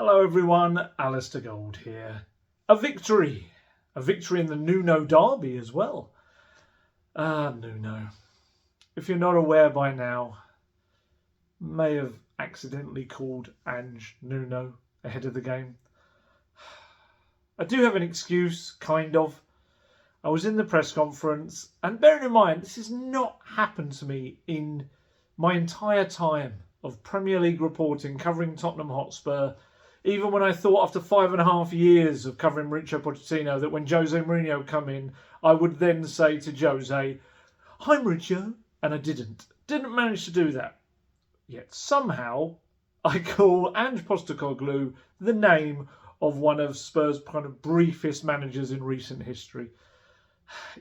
Hello everyone, Alistair Gold here. A victory in the Nuno derby as well. Nuno. If you're not aware by now, may have accidentally called Ange Nuno ahead of the game. I do have an excuse, kind of. I was in the press conference, and bearing in mind, this has not happened to me in my entire time of Premier League reporting, covering Tottenham Hotspur. Even when I thought after 5.5 years of covering Mauricio Pochettino that when Jose Mourinho come in, I would then say to Jose, "Hi Mauricio," and I didn't. Didn't manage to do that. Yet somehow I call Ange Postecoglou the name of one of Spurs' kind of briefest managers in recent history.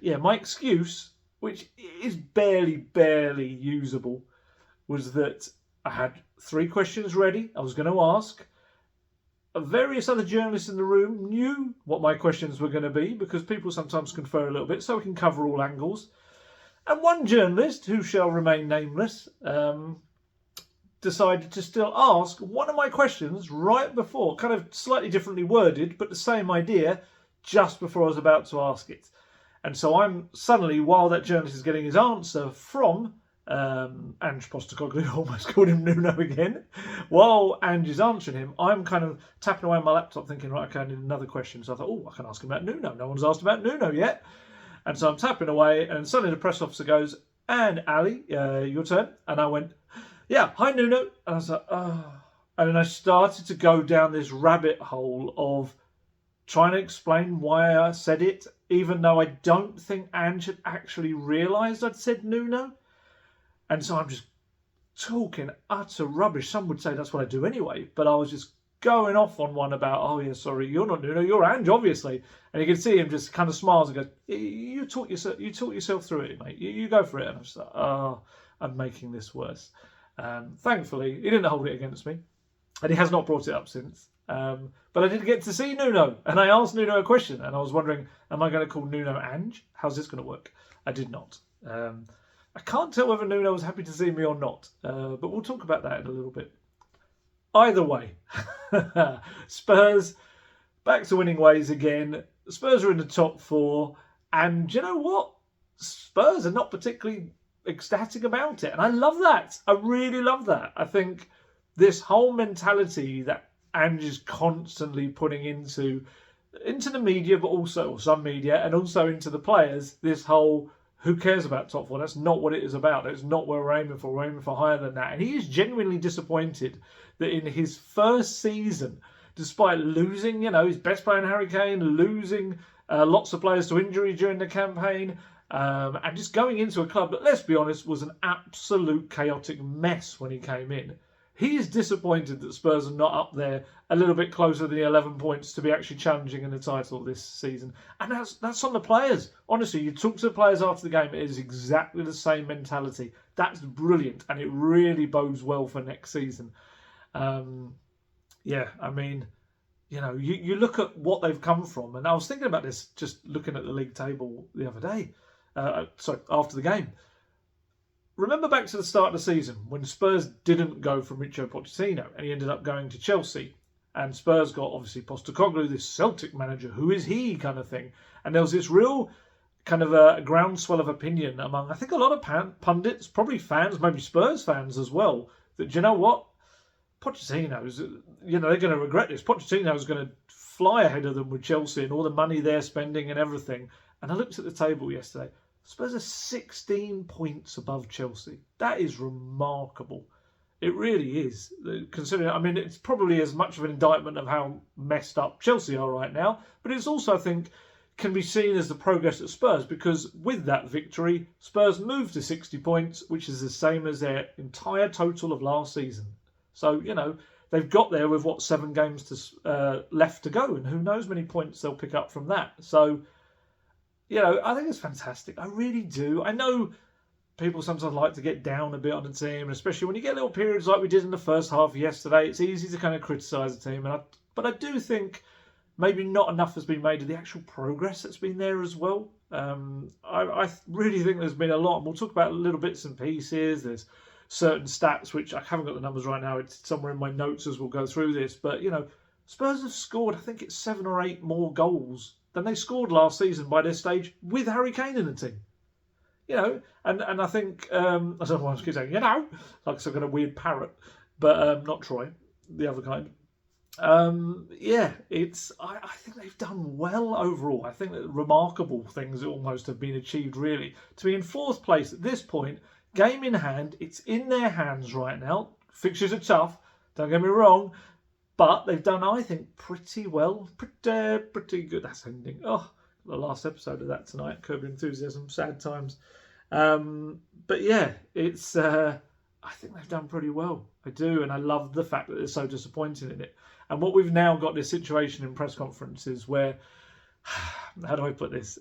Yeah, my excuse, which is barely usable, was that I had 3 questions ready I was going to ask. Various other journalists in the room knew what my questions were going to be because people sometimes confer a little bit, so we can cover all angles. And one journalist, who shall remain nameless, decided to still ask one of my questions right before, kind of slightly differently worded, but the same idea, just before I was about to ask it. And so I'm suddenly, while that journalist is getting his answer from Ange Postecoglou, almost called him Nuno again. While Ange is answering him, I'm kind of tapping away on my laptop thinking, right, okay, I need another question. So I thought, I can ask him about Nuno. No one's asked about Nuno yet. And so I'm tapping away, and suddenly the press officer goes, "And Ali, your turn." And I went, "Yeah, hi Nuno." And I was like, oh. And then I started to go down this rabbit hole of trying to explain why I said it, even though I don't think Ange had actually realised I'd said Nuno. And so I'm just talking utter rubbish. Some would say that's what I do anyway. But I was just going off on one about, oh, yeah, sorry, you're not Nuno, you're Ange, obviously. And you can see him just kind of smiles and goes, you talk yourself through it, mate. You go for it. And I'm just like, oh, I'm making this worse. Thankfully, he didn't hold it against me. And he has not brought it up since. But I did get to see Nuno. And I asked Nuno a question. And I was wondering, am I going to call Nuno Ange? How's this going to work? I did not. I can't tell whether Nuno was happy to see me or not, but we'll talk about that in a little bit. Either way, Spurs back to winning ways again. Spurs are in the top 4, and do you know what? Spurs are not particularly ecstatic about it, and I love that. I really love that. I think this whole mentality that Ange is constantly putting into the media, but also some media, and also into the players, this whole who cares about top 4? That's not what it is about. That's not where we're aiming for. We're aiming for higher than that. And he is genuinely disappointed that in his first season, despite losing, his best player in Harry Kane, losing lots of players to injury during the campaign, and just going into a club that, let's be honest, was an absolute chaotic mess when he came in. He is disappointed that Spurs are not up there a little bit closer than the 11 points to be actually challenging in the title this season. And that's on the players. Honestly, you talk to the players after the game, it is exactly the same mentality. That's brilliant, and it really bodes well for next season. You look at what they've come from, and I was thinking about this just looking at the league table the other day. After the game. Remember back to the start of the season when Spurs didn't go for Mauricio Pochettino and he ended up going to Chelsea. And Spurs got, obviously, Postecoglou, this Celtic manager. Who is he kind of thing? And there was this real kind of a groundswell of opinion among, I think, a lot of pundits, probably fans, maybe Spurs fans as well, that, do you know what? Pochettino's, they're going to regret this. Pochettino's going to fly ahead of them with Chelsea and all the money they're spending and everything. And I looked at the table yesterday. Spurs are 16 points above Chelsea. That is remarkable. It really is. Considering, it's probably as much of an indictment of how messed up Chelsea are right now, but it's also, I think, can be seen as the progress at Spurs, because with that victory, Spurs moved to 60 points, which is the same as their entire total of last season. So, they've got there with, 7 games left to go, and who knows many points they'll pick up from that. So, I think it's fantastic. I really do. I know people sometimes like to get down a bit on the team, and especially when you get little periods like we did in the first half yesterday, it's easy to kind of criticise the team. But I do think maybe not enough has been made of the actual progress that's been there as well. I really think there's been a lot, and we'll talk about little bits and pieces. There's certain stats, which I haven't got the numbers right now. It's somewhere in my notes as we'll go through this. But, Spurs have scored, I think it's 7 or 8 more goals than they scored last season by this stage with Harry Kane in the team. And I think, I don't know why I keep saying, like some kind of weird parrot, but not Troy, the other kind. I think they've done well overall. I think that remarkable things almost have been achieved, really. To be in 4th place at this point, game in hand, it's in their hands right now. Fixtures are tough, don't get me wrong, but they've done, I think, pretty well. Pretty good. That's ending. Oh, the last episode of that tonight. Curb Your Enthusiasm, sad times. But yeah, it's. I think they've done pretty well. I do, and I love the fact that they're so disappointed in it. And what we've now got this situation in press conferences where, how do I put this?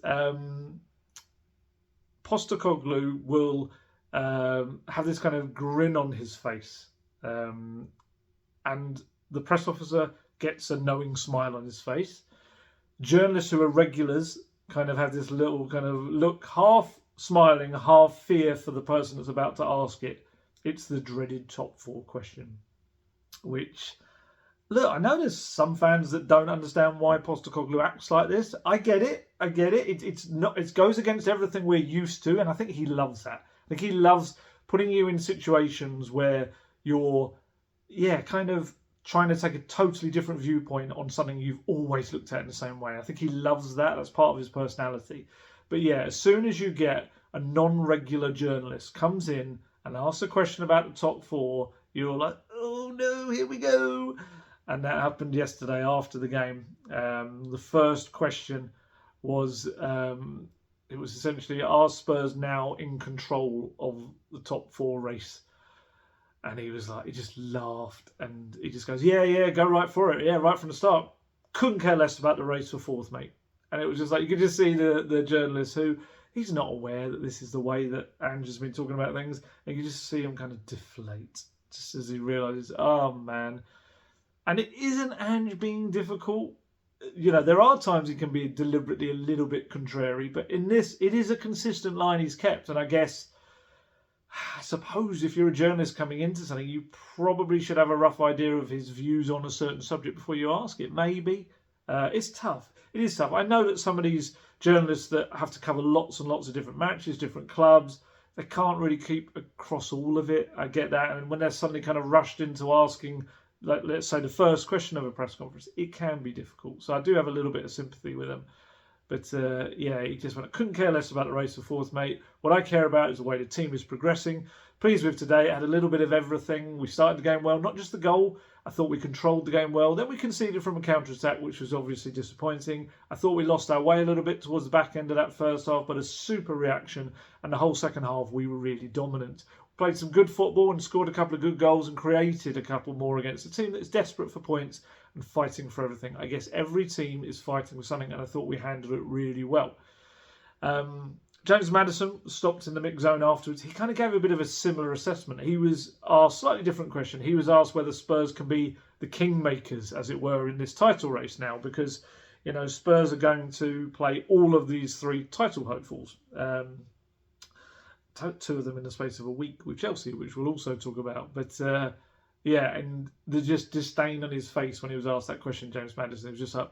Postecoglou will have this kind of grin on his face, and the press officer gets a knowing smile on his face. Journalists who are regulars kind of have this little kind of look, half smiling, half fear for the person that's about to ask it. It's the dreaded top 4 question, which, look, I know there's some fans that don't understand why Postecoglou acts like this. I get it. It goes against everything we're used to, and I think he loves that. I think he loves putting you in situations where you're, kind of trying to take a totally different viewpoint on something you've always looked at in the same way. I think he loves that. That's part of his personality. But yeah, as soon as you get a non-regular journalist comes in and asks a question about the top 4, you're like, oh no, here we go. And that happened yesterday after the game. The first question was, it was essentially, are Spurs now in control of the top 4 race? And he was like, he just laughed and he just goes, yeah, go right for it. Yeah, right from the start. Couldn't care less about the race for 4th, mate. And it was just like, you could just see the journalist who, he's not aware that this is the way that Ange has been talking about things. And you just see him kind of deflate just as he realises, oh man. And it isn't Ange being difficult. There are times he can be deliberately a little bit contrary, but in this, it is a consistent line he's kept. And I suppose if you're a journalist coming into something, you probably should have a rough idea of his views on a certain subject before you ask it. Maybe. It's tough. It is tough. I know that some of these journalists that have to cover lots and lots of different matches, different clubs, they can't really keep across all of it. I get that. And when they're suddenly kind of rushed into asking, like, let's say, the first question of a press conference, it can be difficult. So I do have a little bit of sympathy with them. But he just went, I couldn't care less about the race for 4th, mate. What I care about is the way the team is progressing. Pleased with today. It had a little bit of everything. We started the game well, not just the goal. I thought we controlled the game well. Then we conceded from a counter-attack, which was obviously disappointing. I thought we lost our way a little bit towards the back end of that first half, but a super reaction. And the whole second half, we were really dominant. Played some good football and scored a couple of good goals and created a couple more against a team that's desperate for points and fighting for everything. I guess every team is fighting for something, and I thought we handled it really well. James Maddison stopped in the mix zone afterwards. He kind of gave a bit of a similar assessment. He was asked a slightly different question. He was asked whether Spurs can be the kingmakers, as it were, in this title race now, because Spurs are going to play all of these 3 title hopefuls. 2 of them in the space of a week with Chelsea, which we'll also talk about. But and the just disdain on his face when he was asked that question, James Maddison, he was just like,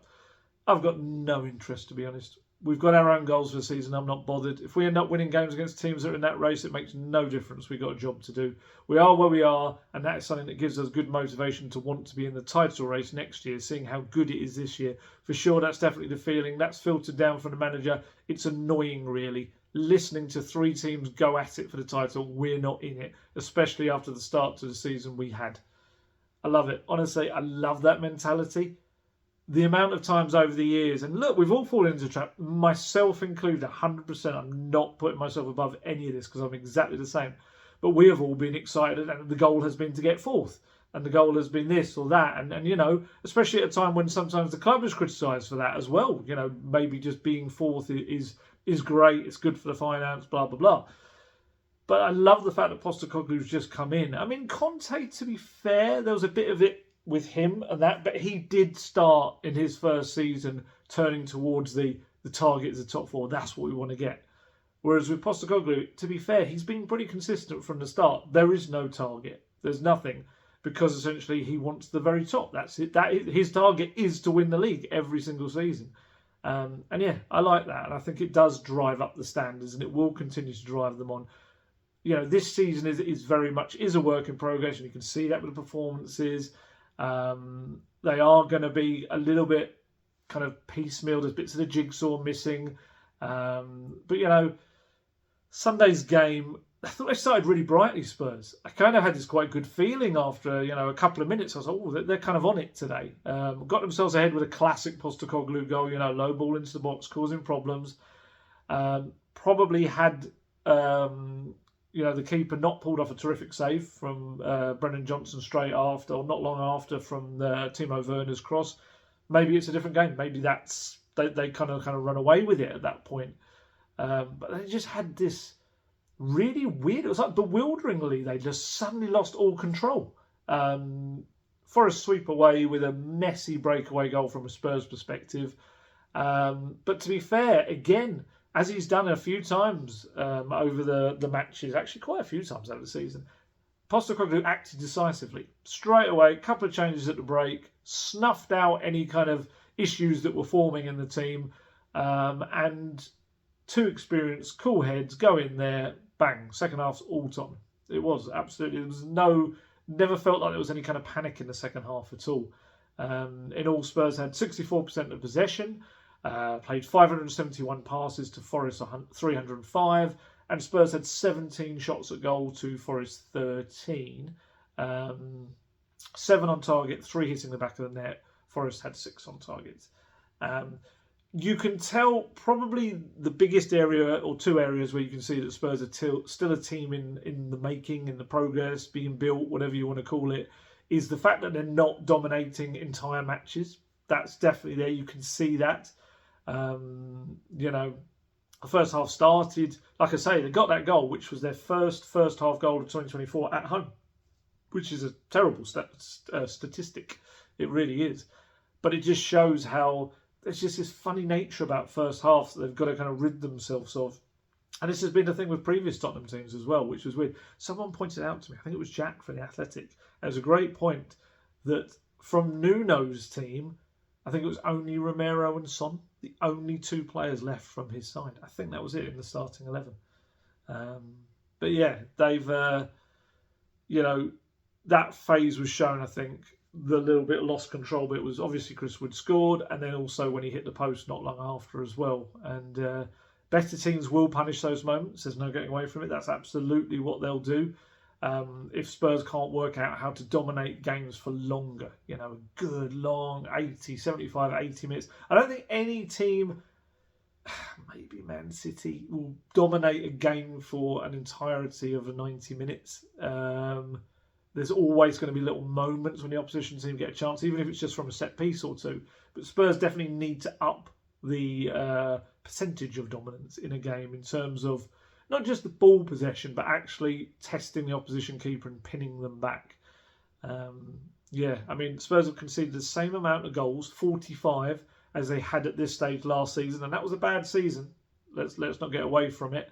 I've got no interest, to be honest. We've got our own goals for the season. I'm not bothered. If we end up winning games against teams that are in that race, it makes no difference. We've got a job to do. We are where we are, and that is something that gives us good motivation to want to be in the title race next year, seeing how good it is this year. For sure, that's definitely the feeling. That's filtered down from the manager. It's annoying, really, listening to 3 teams go at it for the title. We're not in it, especially after the start to the season we had. I love it. Honestly, I love that mentality. The amount of times over the years, and look, we've all fallen into the trap, myself included, 100%. I'm not putting myself above any of this because I'm exactly the same. But we have all been excited, and the goal has been to get 4th. And the goal has been this or that. And especially at a time when sometimes the club is criticised for that as well. Maybe just being 4th is great. It's good for the finance, blah, blah, blah. But I love the fact that Postecoglou's just come in. I mean, Conte, to be fair, there was a bit of it with him and that, but he did start in his first season turning towards the target as the top 4. That's what we want to get. Whereas with Postecoglou, to be fair, he's been pretty consistent from the start. There is no target. There's nothing. because essentially he wants the very top. That's it. His target is to win the league every single season. And yeah, I like that. And I think it does drive up the standards, and it will continue to drive them on. This season is very much a work in progress, and you can see that with the performances. They are going to be a little bit kind of piecemeal. There's bits of the jigsaw missing. But, Sunday's game, I thought they started really brightly, Spurs. I kind of had this quite good feeling after, a couple of minutes. I was like, oh, they're kind of on it today. Got themselves ahead with a classic Postecoglou goal, low ball into the box, causing problems. Probably had, the keeper not pulled off a terrific save from Brennan Johnson straight after, or not long after, from Timo Werner's cross. Maybe it's a different game. Maybe they kind of run away with it at that point. But they just had this really weird, it was like bewilderingly, they just suddenly lost all control. Forest sweep away with a messy breakaway goal from a Spurs perspective. But to be fair, again, as he's done a few times over the matches, actually quite a few times over the season, Postecoglou acted decisively. Straight away, a couple of changes at the break, snuffed out any kind of issues that were forming in the team, and two experienced, cool heads go in there, bang, second half's all Tottenham. It was absolutely, never felt like there was any kind of panic in the second half at all. In all, Spurs had 64% of possession, played 571 passes to Forest 305, and Spurs had 17 shots at goal to Forest 13. 7 on target, 3 hitting the back of the net. Forest had 6 on target. You can tell probably the biggest area, or 2 areas, where you can see that Spurs are still a team in the making, in the progress, being built, whatever you want to call it, is the fact that they're not dominating entire matches. That's definitely there. You can see that. The first half started, like I say, they got that goal, which was their first half goal of 2024 at home, which is a terrible statistic. It really is. But it just shows how there's just this funny nature about first halves that they've got to kind of rid themselves of. And this has been the thing with previous Tottenham teams as well, which was weird. Someone pointed out to me, I think it was Jack from The Athletic, it was a great point, that from Nuno's team, I think it was only Romero and Son, the only 2 players left from his side. I think that was it in the starting 11. But yeah, they've, that phase was shown, I think, the little bit of lost control, but it was obviously Chris Wood scored, and then also when he hit the post not long after as well. And better teams will punish those moments. There's no getting away from it. That's absolutely what they'll do. If Spurs can't work out how to dominate games for longer, a good long 75, 80 minutes. I don't think any team, maybe Man City, will dominate a game for an entirety of 90 minutes. There's always going to be little moments when the opposition team get a chance, even if it's just from a set piece or 2. But Spurs definitely need to up the percentage of dominance in a game in terms of not just the ball possession, but actually testing the opposition keeper and pinning them back. Spurs have conceded the same amount of goals, 45, as they had at this stage last season, and that was a bad season. Let's not get away from it.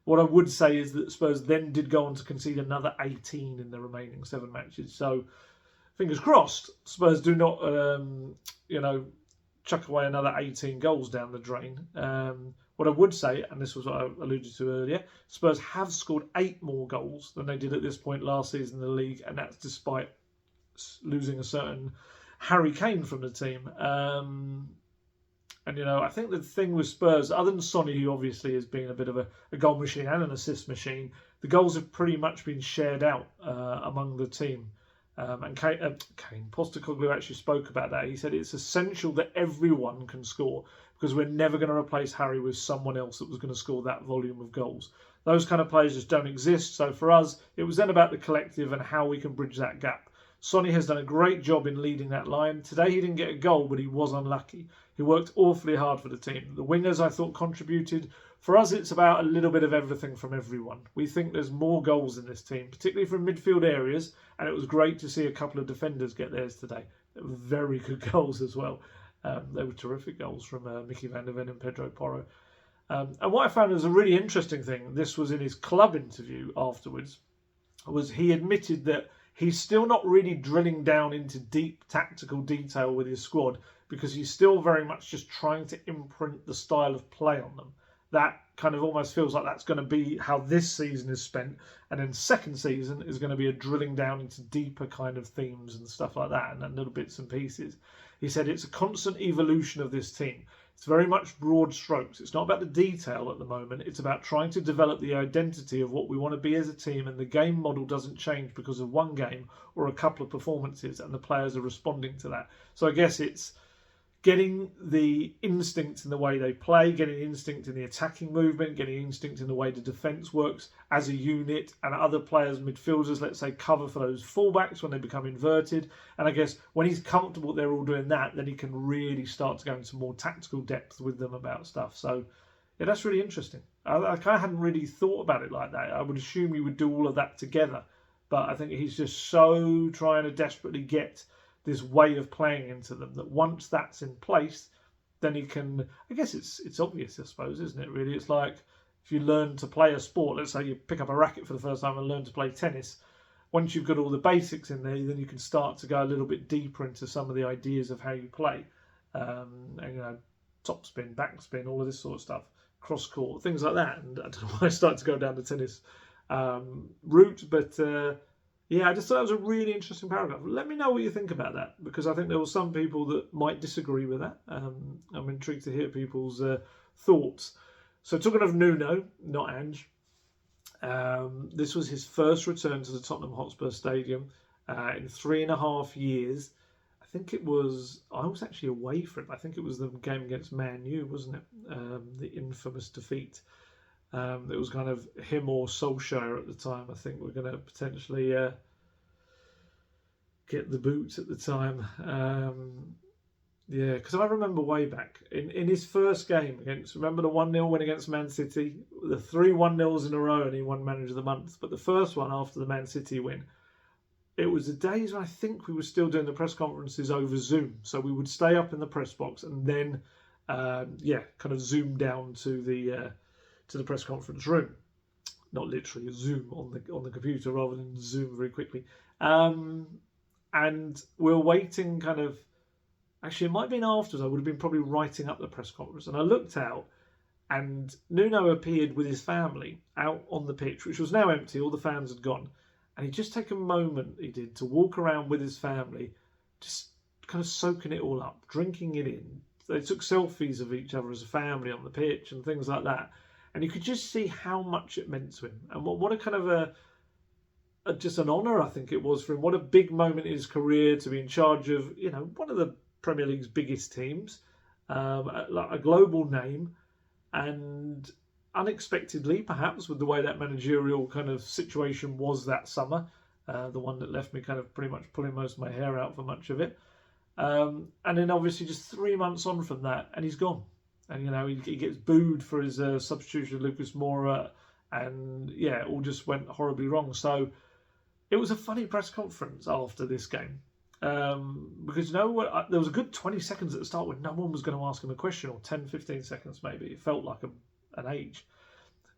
What I would say is that Spurs then did go on to concede another 18 in the remaining 7 matches. So, fingers crossed, Spurs do not, chuck away another 18 goals down the drain. What I would say, and this was what I alluded to earlier, Spurs have scored 8 more goals than they did at this point last season in the league, and that's despite losing a certain Harry Kane from the team. I think the thing with Spurs, other than Sonny, who obviously has been a bit of a goal machine and an assist machine, the goals have pretty much been shared out among the team. And Postecoglou actually spoke about that. He said it's essential that everyone can score, because we're never going to replace Harry with someone else that was going to score that volume of goals. Those kind of players just don't exist. So for us, it was then about the collective and how we can bridge that gap. Sonny has done a great job in leading that line. Today he didn't get a goal, but he was unlucky. He worked awfully hard for the team. The wingers, I thought, contributed. For us, it's about a little bit of everything from everyone. We think there's more goals in this team, particularly from midfield areas, and it was great to see a couple of defenders get theirs today. They were very good goals as well. They were terrific goals from Micky van der Ven and Pedro Porro. And what I found was a really interesting thing, this was in his club interview afterwards, was he admitted that he's still not really drilling down into deep tactical detail with his squad, because he's still very much just trying to imprint the style of play on them. That kind of almost feels like that's going to be how this season is spent, and then second season is going to be a drilling down into deeper kind of themes and stuff like that, and then little bits and pieces. He said it's a constant evolution of this team. It's very much broad strokes. It's not about the detail at the moment. It's about trying to develop the identity of what we want to be as a team, and the game model doesn't change because of one game or a couple of performances, and the players are responding to that. So I guess it's getting the instinct in the way they play, getting instinct in the attacking movement, getting instinct in the way the defence works as a unit, and other players, midfielders, let's say, cover for those fullbacks when they become inverted. And I guess when he's comfortable they're all doing that, then he can really start to go into more tactical depth with them about stuff. So, yeah, that's really interesting. I kind of hadn't really thought about it like that. I would assume he would do all of that together. But I think he's just so trying to desperately get this way of playing into them, that once that's in place, then he can, I guess it's obvious, I suppose, isn't it, really? It's like if you learn to play a sport, let's say you pick up a racket for the first time and learn to play tennis, once you've got all the basics in there, then you can start to go a little bit deeper into some of the ideas of how you play. And, you know, top spin, back spin, all of this sort of stuff, cross court, things like that. And I don't know why I started to go down the tennis route, but yeah, I just thought that was a really interesting paragraph. Let me know what you think about that, because I think there were some people that might disagree with that. I'm intrigued to hear people's thoughts. So talking of Nuno, not Ange, this was his first return to the Tottenham Hotspur Stadium in 3.5 years. I think it was, I was actually away for it. I think it was the game against Man U, wasn't it? The infamous defeat. It was kind of him or Solskjaer at the time. I think we're going to potentially get the boot at the time. Yeah, because I remember way back in his first game against, remember the 1-0 win against Man City? The 3 1-0s in a row and he won Manager of the Month. But the first one after the Man City win, it was the days when I think we were still doing the press conferences over Zoom. So we would stay up in the press box and then, kind of zoom down to the press conference room, not literally a Zoom on the computer, rather than Zoom very quickly. And we're waiting kind of, actually it might have been afterwards, I would have been probably writing up the press conference, and I looked out and Nuno appeared with his family out on the pitch, which was now empty, all the fans had gone, and he'd just taken a moment, he did, to walk around with his family, just kind of soaking it all up, drinking it in. They took selfies of each other as a family on the pitch and things like that. And you could just see how much it meant to him. And what a kind of just an honour, I think it was for him. What a big moment in his career to be in charge of, you know, one of the Premier League's biggest teams, a global name, and unexpectedly, perhaps, with the way that managerial kind of situation was that summer, the one that left me kind of pretty much pulling most of my hair out for much of it. And then obviously just 3 months on from that, and he's gone. And, you know, he gets booed for his substitution of Lucas Moura, and, yeah, it all just went horribly wrong. So it was a funny press conference after this game. Because, you know what, there was a good 20 seconds at the start when no one was going to ask him a question, or 10, 15 seconds maybe. It felt like an age.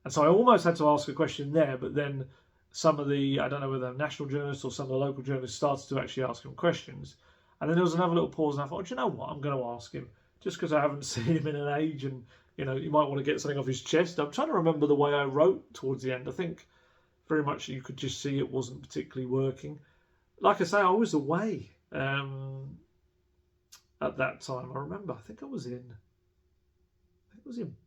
And so I almost had to ask a question there, but then some of the, I don't know whether national journalists or some of the local journalists started to actually ask him questions. And then there was another little pause, and I thought, do you know what, I'm going to ask him. Just because I haven't seen him in an age, and, you know, you might want to get something off his chest. I'm trying to remember the way I wrote towards the end. I think very much you could just see it wasn't particularly working. Like I say, I was away at that time. I remember, I think I was in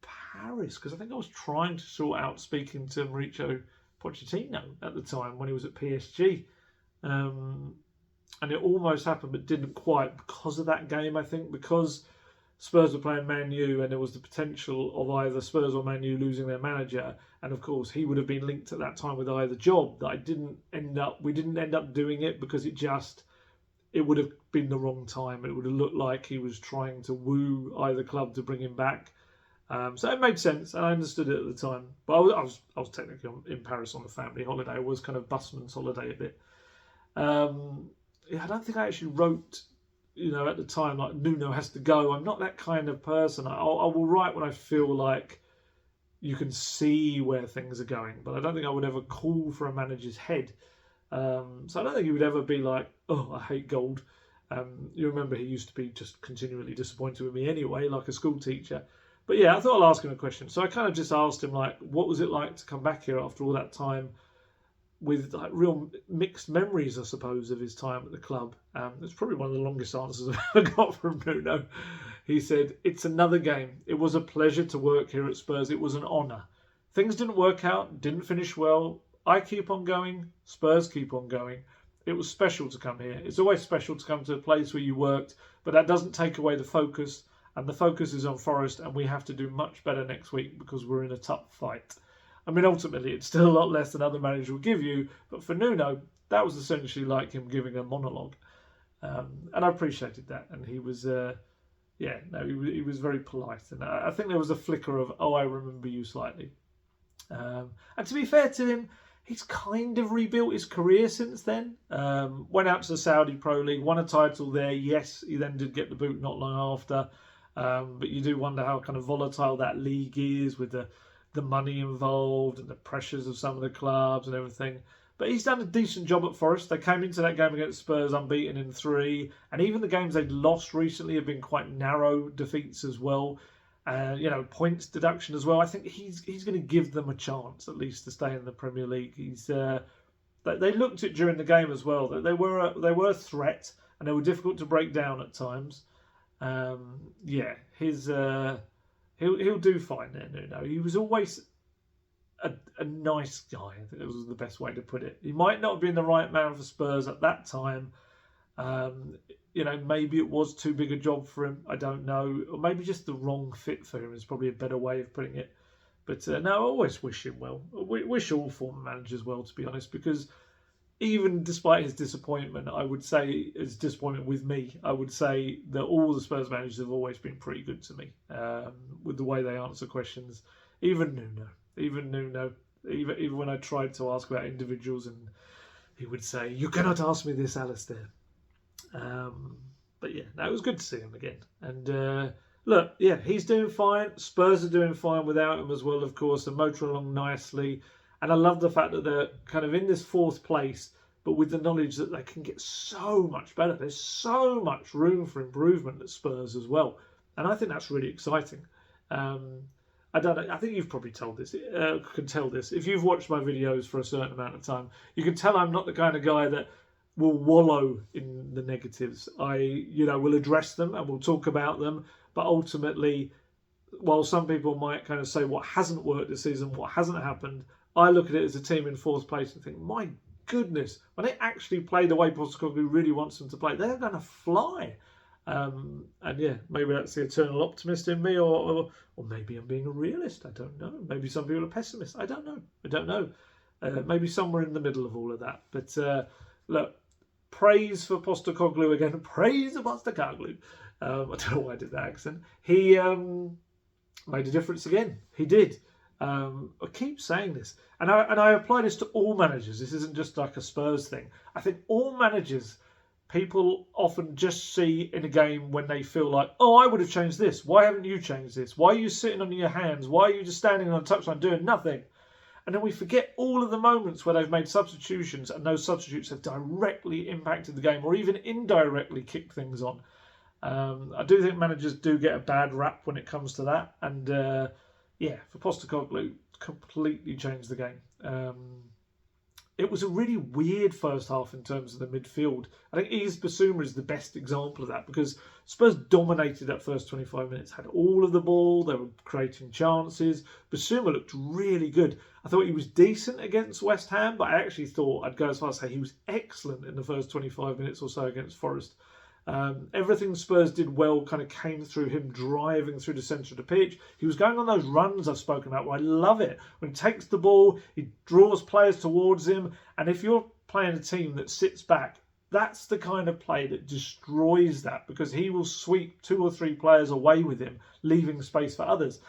Paris, because I think I was trying to sort out speaking to Mauricio Pochettino at the time when he was at PSG. And it almost happened, but didn't quite, because of that game, I think, because Spurs were playing Man U, and there was the potential of either Spurs or Man U losing their manager, and of course he would have been linked at that time with either job. That we didn't end up doing it because it would have been the wrong time. It would have looked like he was trying to woo either club to bring him back. So it made sense, and I understood it at the time. But I was technically in Paris on a family holiday. It was kind of busman's holiday a bit. I don't think I actually wrote, you know, at the time, like, Nuno has to go. I'm not that kind of person. I will write when I feel like you can see where things are going, but I don't think I would ever call for a manager's head. So I don't think he would ever be like, oh, I hate gold. You remember he used to be just continually disappointed with me anyway, like a school teacher. But yeah, I thought I'll ask him a question. So I kind of just asked him, like, what was it like to come back here after all that time, with like real mixed memories, I suppose, of his time at the club. It's probably one of the longest answers I've ever got from Nuno. He said, it's another game. It was a pleasure to work here at Spurs. It was an honour. Things didn't work out, didn't finish well. I keep on going, Spurs keep on going. It was special to come here. It's always special to come to a place where you worked, but that doesn't take away the focus. And the focus is on Forest, and we have to do much better next week because we're in a tough fight. I mean, ultimately, it's still a lot less than other managers will give you, but for Nuno, that was essentially like him giving a monologue. And I appreciated that. And he was, he was very polite. And I think there was a flicker of, oh, I remember you slightly. And to be fair to him, he's kind of rebuilt his career since then. Went out to the Saudi Pro League, won a title there. Yes, he then did get the boot not long after. But you do wonder how kind of volatile that league is with the money involved and the pressures of some of the clubs and everything. But he's done a decent job at Forest. They came into that game against Spurs unbeaten in 3. And even the games they've lost recently have been quite narrow defeats as well. Points deduction as well. I think he's going to give them a chance, at least, to stay in the Premier League. They looked at during the game as well that they were a threat and they were difficult to break down at times. He'll do fine there, Nuno. He was always a nice guy. I think that was the best way to put it. He might not have been the right man for Spurs at that time. Maybe it was too big a job for him. I don't know. Or maybe just the wrong fit for him is probably a better way of putting it. But no, I always wish him well. I wish all former managers well, to be honest, because even despite his disappointment, I would say his disappointment with me, I would say that all the Spurs managers have always been pretty good to me with the way they answer questions. Even Nuno, even when I tried to ask about individuals, and he would say, "You cannot ask me this, Alistair." But yeah, no, it was good to see him again. And look, yeah, he's doing fine. Spurs are doing fine without him as well, of course. They're motoring along nicely. And I love the fact that they're kind of in this 4th place, but with the knowledge that they can get so much better. There's so much room for improvement at Spurs as well. And I think that's really exciting. I don't know. I think you've probably can tell this. If you've watched my videos for a certain amount of time, you can tell I'm not the kind of guy that will wallow in the negatives. I will address them and we'll talk about them. But ultimately, while some people might kind of say what hasn't worked this season, what hasn't happened, I look at it as a team in 4th place and think, my goodness, when they actually play the way Postecoglou really wants them to play, they're going to fly. And yeah, maybe that's the eternal optimist in me, or maybe I'm being a realist. I don't know. Maybe some people are pessimists. I don't know. Maybe somewhere in the middle of all of that. But look, praise for Postecoglou again. Praise for Postecoglou. I don't know why I did that accent. He made a difference again. He did. I keep saying this, and I apply this to all managers. This isn't just like a Spurs thing. I think all managers, people often just see in a game when they feel like, oh, I would have changed this. Why haven't you changed this? Why are you sitting on your hands? Why are you just standing on a touchline doing nothing? And then we forget all of the moments where they've made substitutions and those substitutes have directly impacted the game or even indirectly kicked things on. I do think managers do get a bad rap when it comes to that. And for Postecoglou, completely changed the game. It was a really weird first half in terms of the midfield. I think Bissouma is the best example of that because Spurs dominated that first 25 minutes, had all of the ball, they were creating chances. Bissouma looked really good. I thought he was decent against West Ham, but I actually thought, I'd go as far as to say he was excellent in the first 25 minutes or so against Forest. Everything Spurs did well kind of came through him driving through the centre of the pitch. He was going on those runs I've spoken about where I love it. When he takes the ball, he draws players towards him. And if you're playing a team that sits back, that's the kind of play that destroys that because he will sweep 2 or 3 players away with him, leaving space for others.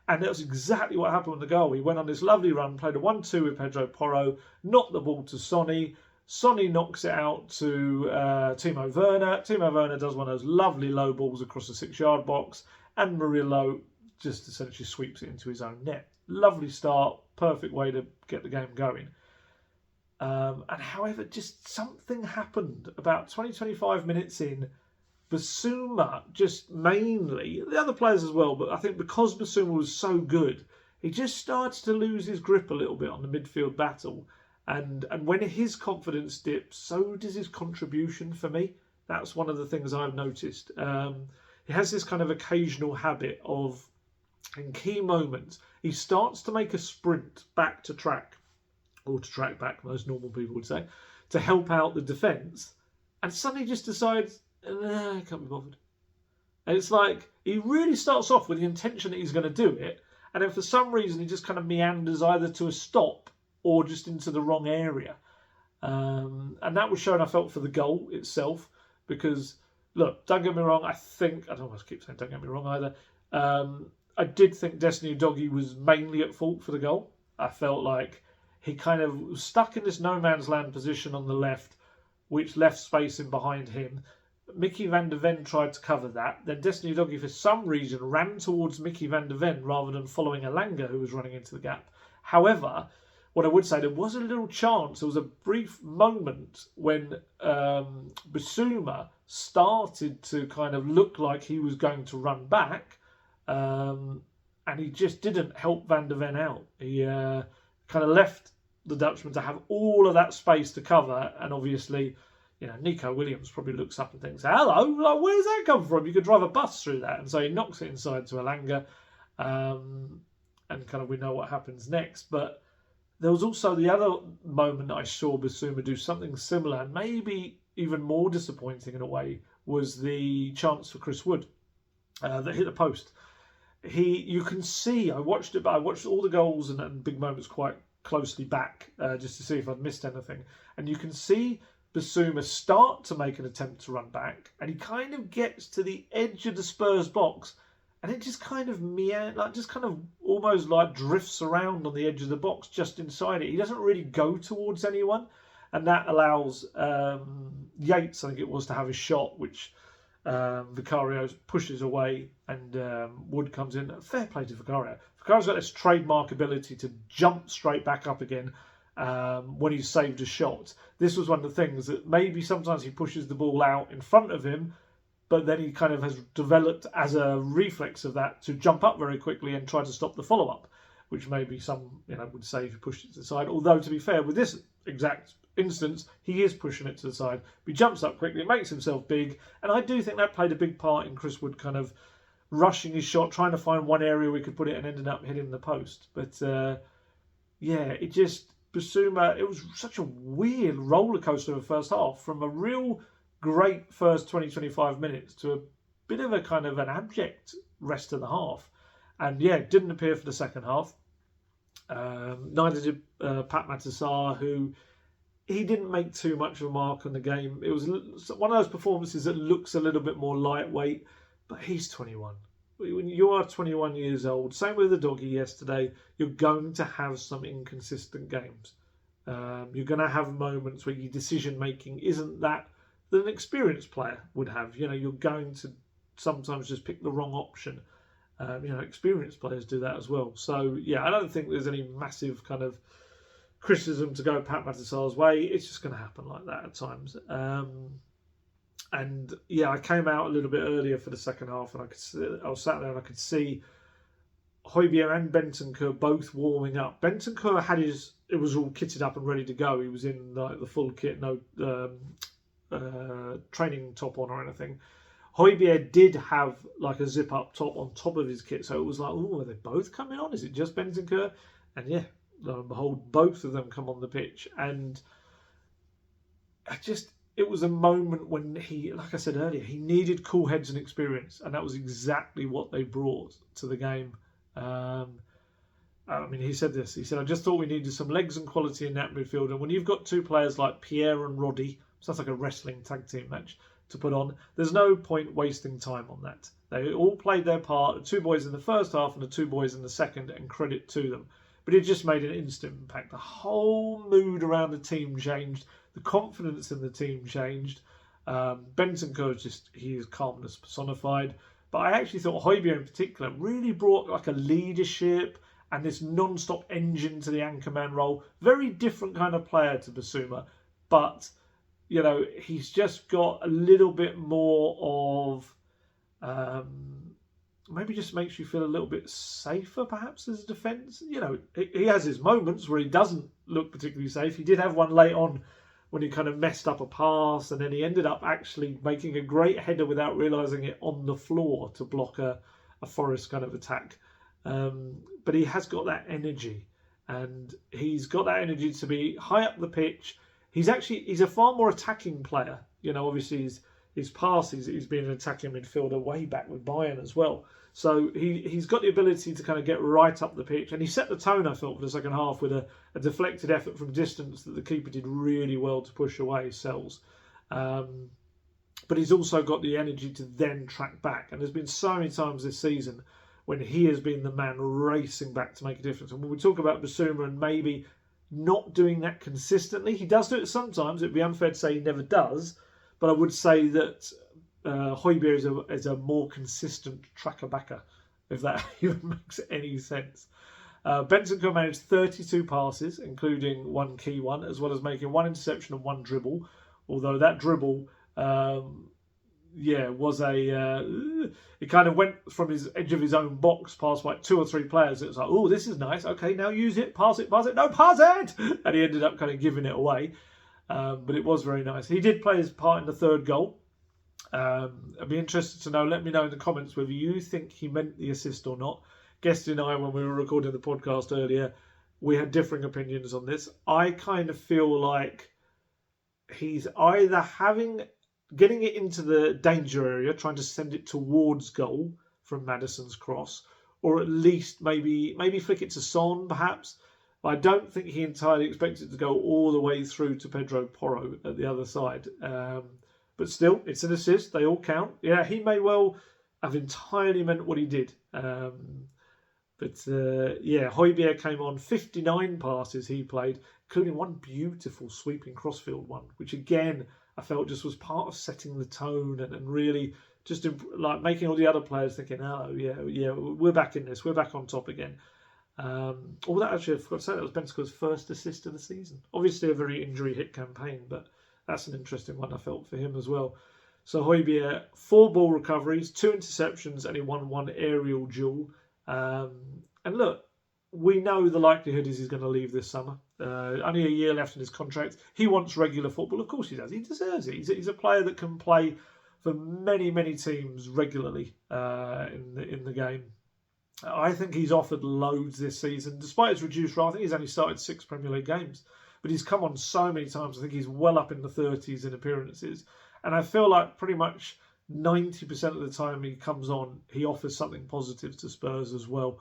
And that's exactly what happened with the goal. He went on this lovely run, played a 1-2 with Pedro Porro, knocked the ball to Sonny. Sonny knocks it out to Timo Werner. Timo Werner does one of those lovely low balls across the 6-yard box. And Murillo just essentially sweeps it into his own net. Lovely start. Perfect way to get the game going. And however, just something happened about 20-25 minutes in. Bissouma, just mainly, the other players as well, but I think because Bissouma was so good, he just started to lose his grip a little bit on the midfield battle. And when his confidence dips, so does his contribution for me. That's one of the things I've noticed. He has this kind of occasional habit of, in key moments, he starts to make a sprint back to track, or to track back, most normal people would say, to help out the defence, and suddenly just decides, I can't be bothered. And it's like, he really starts off with the intention that he's going to do it, and then for some reason he just kind of meanders either to a stop or just into the wrong area. And that was shown, I felt, for the goal itself, because, look, don't get me wrong, I don't almost keep saying don't get me wrong either, I did think Destiny Udogie was mainly at fault for the goal. I felt like he kind of was stuck in this no man's land position on the left, which left space in behind him. Micky van de Ven tried to cover that. Then Destiny Udogie, for some reason, ran towards Micky van de Ven rather than following Elanga, who was running into the gap. However, what I would say, there was a little chance, there was a brief moment when Bissouma started to kind of look like he was going to run back, and he just didn't help Van de Ven out. He kind of left the Dutchman to have all of that space to cover, and obviously, Nico Williams probably looks up and thinks, hello, like, where's that come from? You could drive a bus through that. And so he knocks it inside to Elanga, and kind of we know what happens next. But there was also the other moment that I saw Bissouma do something similar, and maybe even more disappointing in a way, was the chance for Chris Wood that hit the post. You can see, I watched it, but I watched all the goals and big moments quite closely back just to see if I'd missed anything. And you can see Bissouma start to make an attempt to run back, and he kind of gets to the edge of the Spurs box, and it just kind of almost like drifts around on the edge of the box just inside it. He doesn't really go towards anyone, and that allows Yates, I think it was, to have a shot, which Vicario pushes away, and Wood comes in. Fair play to Vicario. Vicario's got this trademark ability to jump straight back up again when he's saved a shot. This was one of the things that maybe sometimes he pushes the ball out in front of him, but then he kind of has developed as a reflex of that to jump up very quickly and try to stop the follow-up, which maybe some would say if he pushed it to the side. Although, to be fair, with this exact instance, he is pushing it to the side. But he jumps up quickly, makes himself big, and I do think that played a big part in Chris Wood kind of rushing his shot, trying to find one area we could put it, and ended up hitting the post. But it just, Bissouma, it was such a weird roller coaster of the first half, from a real great first 20-25 minutes to a bit of a kind of an abject rest of the half. And didn't appear for the second half. Neither did Pat Matasar, who he didn't make too much of a mark on the game. It was one of those performances that looks a little bit more lightweight, but he's 21. When you are 21 years old, same with the doggy yesterday, you're going to have some inconsistent games. You're going to have moments where your decision making isn't that an experienced player would have. You're going to sometimes just pick the wrong option. Experienced players do that as well. So I don't think there's any massive kind of criticism to go Pat Matasar's way. It's just going to happen like that at times. I came out a little bit earlier for the second half, and I was sat there and I could see Hojbjerg and Bentancur both warming up. Bentancur it was all kitted up and ready to go. He was in the full kit, no training top on or anything. Hojbjerg did have like a zip up top on top of his kit, so it was like, are they both coming on? Is it just Bentancur? And lo and behold, both of them come on the pitch, and it was a moment when he, like I said earlier, he needed cool heads and experience, and that was exactly what they brought to the game. He said this. He said, I just thought we needed some legs and quality in that midfield, and when you've got two players like Pierre and Roddy, sounds like a wrestling tag team match to put on, there's no point wasting time on that. They all played their part, the two boys in the first half and the two boys in the second, and credit to them. But it just made an instant impact. The whole mood around the team changed. The confidence in the team changed. Bentancur he is calmness personified. But I actually thought Hojbjerg in particular really brought like a leadership and this non-stop engine to the anchorman role. Very different kind of player to Bissouma, but you know, he's just got a little bit more of maybe just makes you feel a little bit safer, perhaps, as a defence. You know, he has his moments where he doesn't look particularly safe. He did have one late on when he kind of messed up a pass, and then he ended up actually making a great header without realising it on the floor to block a Forest kind of attack. But he has got that energy, and he's got that energy to be high up the pitch. He's a far more attacking player. You know, obviously his passes, he's been an attacking midfielder way back with Bayern as well. So he's got the ability to kind of get right up the pitch. And he set the tone, I felt, for the second half with a deflected effort from distance that the keeper did really well to push away, Sells. But he's also got the energy to then track back. And there's been so many times this season when he has been the man racing back to make a difference. And when we talk about Bissouma and maybe not doing that consistently, he does do it sometimes. It'd be unfair to say he never does. But I would say that Hojbjerg is a more consistent tracker-backer, if that even makes any sense. Bentancur managed 32 passes, including one key one, as well as making one interception and one dribble. Although that dribble, was it kind of went from his edge of his own box past like 2 or 3 players. It was like, oh, this is nice. Okay, now use it, pass it. No, pass it! And he ended up kind of giving it away. But it was very nice. He did play his part in the third goal. I'd be interested to know. Let me know in the comments whether you think he meant the assist or not. Guest and I, when we were recording the podcast earlier, we had differing opinions on this. I kind of feel like he's either getting it into the danger area, trying to send it towards goal from Maddison's cross, or at least maybe flick it to Son, perhaps. I don't think he entirely expected to go all the way through to Pedro Porro at the other side. But still, it's an assist. They all count. Yeah, he may well have entirely meant what he did. Hojbjerg came on 59 passes he played, including one beautiful sweeping crossfield one, which again, I felt just was part of setting the tone and really just like making all the other players thinking, oh, yeah, we're back in this. We're back on top again. All that actually, I forgot to say, that was Bentancur's first assist of the season. Obviously a very injury-hit campaign, but that's an interesting one I felt for him as well. So Hojbjerg, 4 ball recoveries, 2 interceptions, and he won 1 aerial duel. And look, we know the likelihood is he's going to leave this summer. Only a year left in his contract. He wants regular football. Of course he does. He deserves it. He's a player that can play for many, many teams regularly in the game. I think he's offered loads this season. Despite his reduced role, I think he's only started 6 Premier League games. But he's come on so many times. I think he's well up in the 30s in appearances. And I feel like pretty much 90% of the time he comes on, he offers something positive to Spurs as well.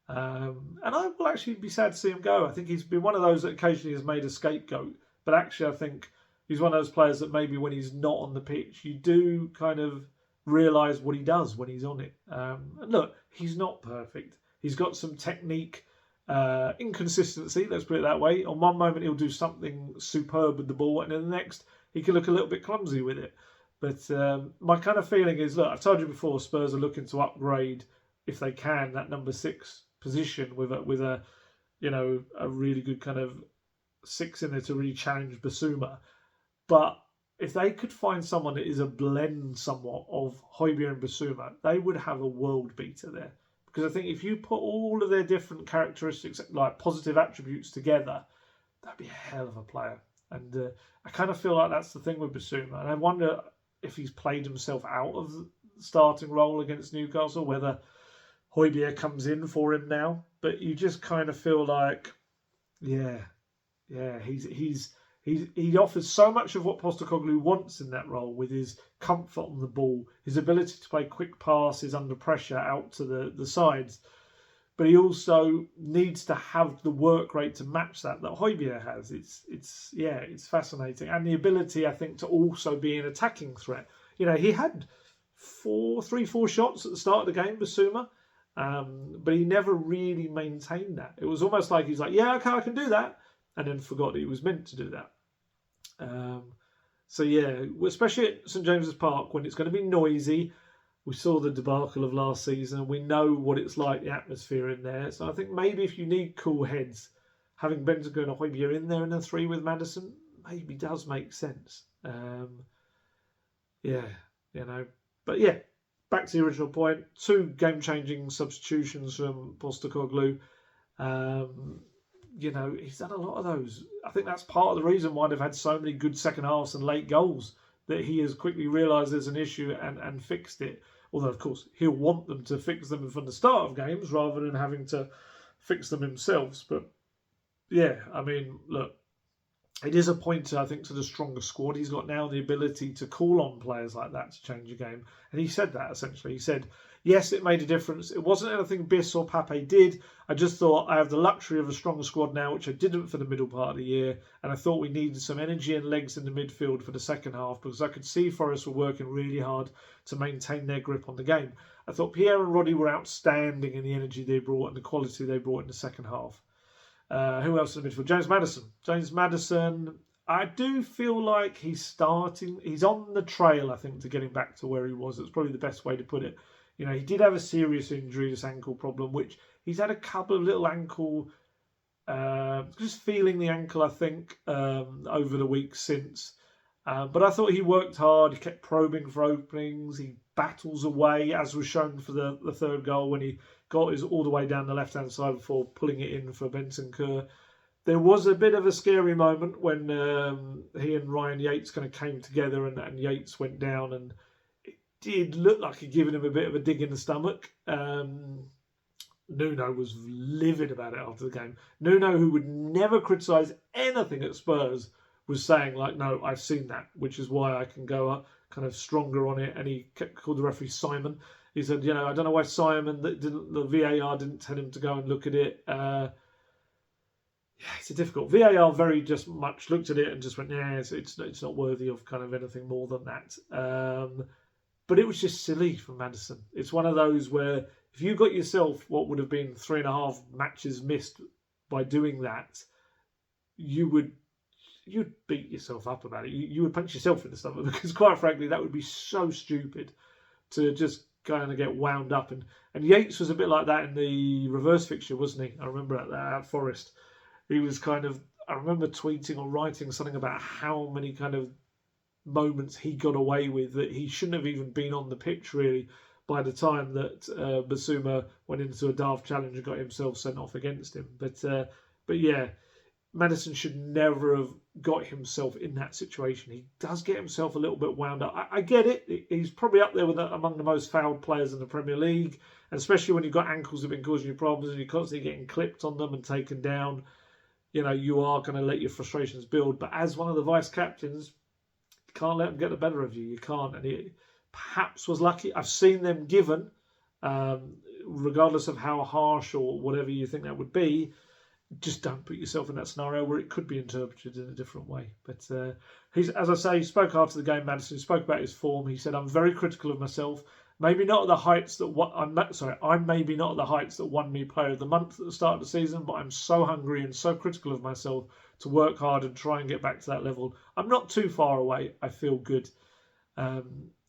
And I will actually be sad to see him go. I think he's been one of those that occasionally has made a scapegoat. But actually, I think he's one of those players that maybe when he's not on the pitch, you do kind of realise what he does when he's on it. And look, he's not perfect. He's got some technique inconsistency, let's put it that way. On one moment, he'll do something superb with the ball, and then the next, he can look a little bit clumsy with it. But my kind of feeling is, look, I've told you before, Spurs are looking to upgrade, if they can, that number 6 position with a really good kind of 6 in there to really challenge Bissouma. But if they could find someone that is a blend somewhat of Hojbjerg and Bissouma, they would have a world beater there. Because I think if you put all of their different characteristics, like positive attributes together, that'd be a hell of a player. And I kind of feel like that's the thing with Bissouma. And I wonder if he's played himself out of the starting role against Newcastle, whether Hojbjerg comes in for him now. But you just kind of feel like, he offers so much of what Postecoglou wants in that role, with his comfort on the ball, his ability to play quick passes under pressure out to the sides. But he also needs to have the work rate to match that Hojbjerg has. It's fascinating. And the ability, I think, to also be an attacking threat. You know, he had 4 shots at the start of the game, Bissouma, but he never really maintained that. It was almost like he's like, yeah, okay, I can do that, and then forgot he was meant to do that. Especially at St James's Park, when it's going to be noisy, We saw the debacle of last season. We know what it's like, the atmosphere in there. So I think maybe if you need cool heads, having Bentancur and Hojbjerg in there in the 3 with Maddison maybe does make sense. Yeah, But yeah, back to the original point. 2 game-changing substitutions from Postecoglou. He's done a lot of those. I think that's part of the reason why they've had so many good second halves and late goals, that he has quickly realised there's an issue and fixed it. Although, of course, he'll want them to fix them from the start of games rather than having to fix them himself. But yeah, I mean, look, it is a pointer, I think, to the stronger squad. He's got now the ability to call on players like that to change a game. And he said that, essentially. He said, yes, it made a difference. It wasn't anything Biss or Pape did. I just thought I have the luxury of a stronger squad now, which I didn't for the middle part of the year. And I thought we needed some energy and legs in the midfield for the second half, because I could see Forest were working really hard to maintain their grip on the game. I thought Pierre and Roddy were outstanding in the energy they brought and the quality they brought in the second half. Who else in the midfield? James Maddison, I do feel like he's on the trail, I think, to getting back to where he was. It's probably the best way to put it. He did have a serious injury, this ankle problem, which he's had a couple of little ankle, just feeling the ankle, I think, over the weeks since. But I thought he worked hard. He kept probing for openings. He battles away, as was shown for the 3rd goal when he got his all the way down the left-hand side before pulling it in for Bentancur. There was a bit of a scary moment when he and Ryan Yates kind of came together and Yates went down, and it did look like he'd given him a bit of a dig in the stomach. Nuno was livid about it after the game. Nuno, who would never criticise anything at Spurs, was saying, like, no, I've seen that, which is why I can go kind of stronger on it. And he called the referee Simon. He said, I don't know why the VAR didn't tell him to go and look at it. It's a difficult. VAR very just much looked at it and just went, it's not worthy of kind of anything more than that. But it was just silly from Maddison. It's one of those where if you got yourself what would have been 3.5 matches missed by doing that, you'd beat yourself up about it. You would punch yourself in the stomach, because quite frankly, that would be so stupid to just kind of get wound up. And Yates was a bit like that in the reverse fixture, wasn't he? I remember at Forest. He was kind of, I remember tweeting or writing something about how many kind of moments he got away with that he shouldn't have even been on the pitch, really, by the time that Bissouma went into a daft challenge and got himself sent off against him. But yeah, Maddison should never have got himself in that situation. He does get himself a little bit wound up. I get it. He's probably up there among the most fouled players in the Premier League, and especially when you've got ankles that have been causing you problems and you're constantly getting clipped on them and taken down. You are going to let your frustrations build. But as one of the vice captains, you can't let them get the better of you. You can't. And he perhaps was lucky. I've seen them given, regardless of how harsh or whatever you think that would be. Just don't put yourself in that scenario where it could be interpreted in a different way. But as I say, he spoke after the game, Maddison. He spoke about his form. He said, I'm very critical of myself. Maybe not at the heights that I'm maybe not at the heights that won me Player of the Month at the start of the season, but I'm so hungry and so critical of myself to work hard and try and get back to that level. I'm not too far away. I feel good. So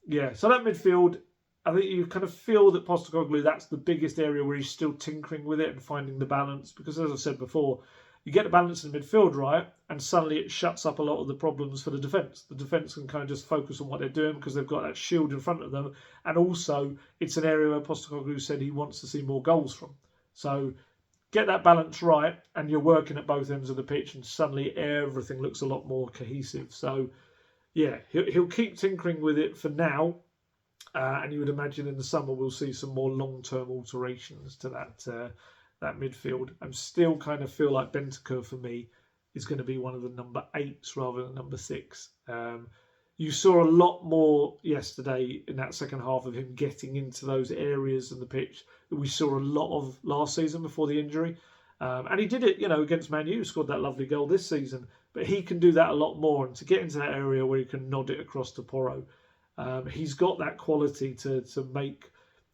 that midfield, I think you kind of feel that Postecoglou, that's the biggest area where he's still tinkering with it and finding the balance. Because as I said before, you get the balance in the midfield right, and suddenly it shuts up a lot of the problems for the defence. The defence can kind of just focus on what they're doing because they've got that shield in front of them. And also, it's an area where Postecoglou said he wants to see more goals from. So get that balance right, and you're working at both ends of the pitch, and suddenly everything looks a lot more cohesive. So, yeah, he'll keep tinkering with it for now. And you would imagine in the summer we'll see some more long-term alterations to that midfield. I'm still kind of feel like Bentancur for me is going to be one of the number 8s rather than number 6. You saw a lot more yesterday in that second half of him getting into those areas of the pitch that we saw a lot of last season before the injury. And he did it, against Man U, scored that lovely goal this season. But he can do that a lot more. And to get into that area where he can nod it across to Porro, he's got that quality to make.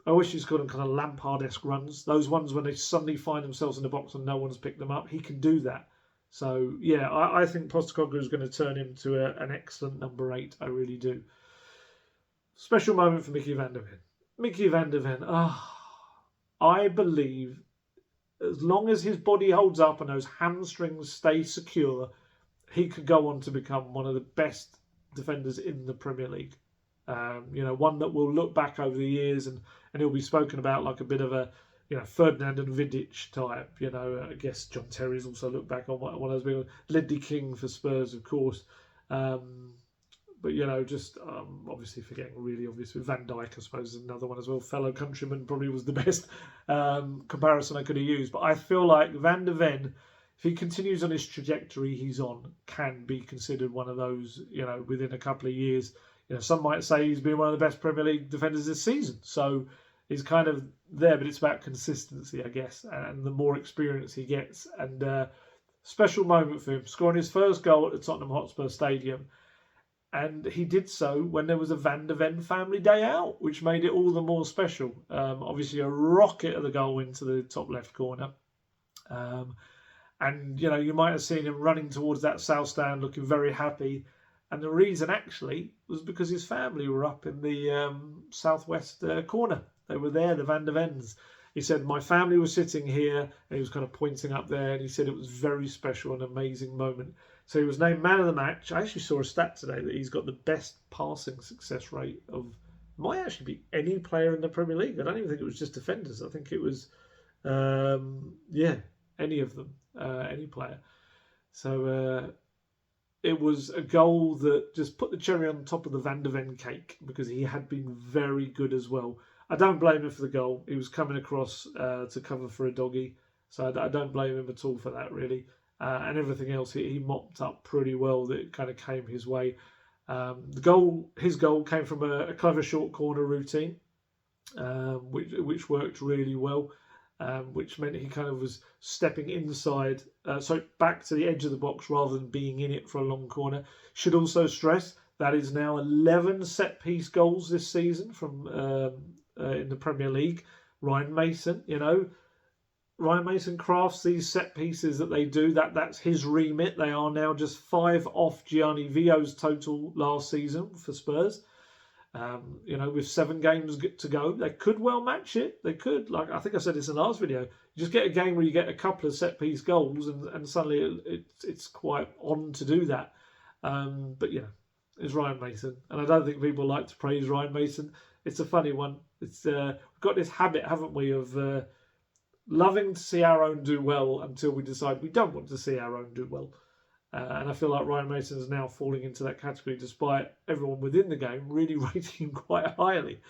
I wish he's got kind of Lampard-esque runs. Those ones when they suddenly find themselves in the box and no one's picked them up. He can do that. So, yeah, I think Postecoglou is going to turn him to an excellent number 8. I really do. Special moment for Micky van der Ven. Micky van der Ven. I believe as long as his body holds up and those hamstrings stay secure, he could go on to become one of the best defenders in the Premier League. One that will look back over the years and he'll be spoken about like a bit of a, Ferdinand and Vidic type. I guess John Terry's also looked back on one of those big, Ledley King for Spurs, of course. But, just obviously forgetting really obvious with Van Dijk, I suppose, is another one as well. Fellow countryman probably was the best comparison I could have used. But I feel like Van der Ven, if he continues on his trajectory he's on, can be considered one of those, within a couple of years. Some might say he's been one of the best Premier League defenders this season. So he's kind of there, but it's about consistency, I guess. And the more experience he gets. And special moment for him, scoring his first goal at the Tottenham Hotspur Stadium. And he did so when there was a Van der Ven family day out, which made it all the more special. Obviously, a rocket of the goal into the top left corner. And, you might have seen him running towards that south stand looking very happy. And the reason, actually, was because his family were up in the southwest corner. They were there, the Van der Vens. He said, my family was sitting here, and he was kind of pointing up there, and he said it was very special, an amazing moment. So he was named man of the match. I actually saw a stat today that he's got the best passing success rate of, might actually be any player in the Premier League. I don't even think it was just defenders. I think it was, any of them, any player. So it was a goal that just put the cherry on top of the Van der Ven cake because he had been very good as well. I don't blame him for the goal. He was coming across to cover for a doggy. So I don't blame him at all for that, really. And everything else, he mopped up pretty well that kind of came his way. His goal came from a clever short corner routine, which worked really well, which meant he kind of was stepping inside, back to the edge of the box rather than being in it for a long corner. Should also stress that is now 11 set-piece goals this season from in the Premier League. Ryan Mason, Ryan Mason crafts these set pieces that they do. That's his remit. They are now just 5 off Gianni Vio's total last season for Spurs. With 7 games to go, they could well match it. They could. Like I think I said this in the last video. You just get a game where you get a couple of set piece goals, and suddenly it's quite on to do that. But it's Ryan Mason, and I don't think people like to praise Ryan Mason. It's a funny one. It's we've got this habit, haven't we, of loving to see our own do well until we decide we don't want to see our own do well. And I feel like Ryan Mason is now falling into that category despite everyone within the game really rating him quite highly.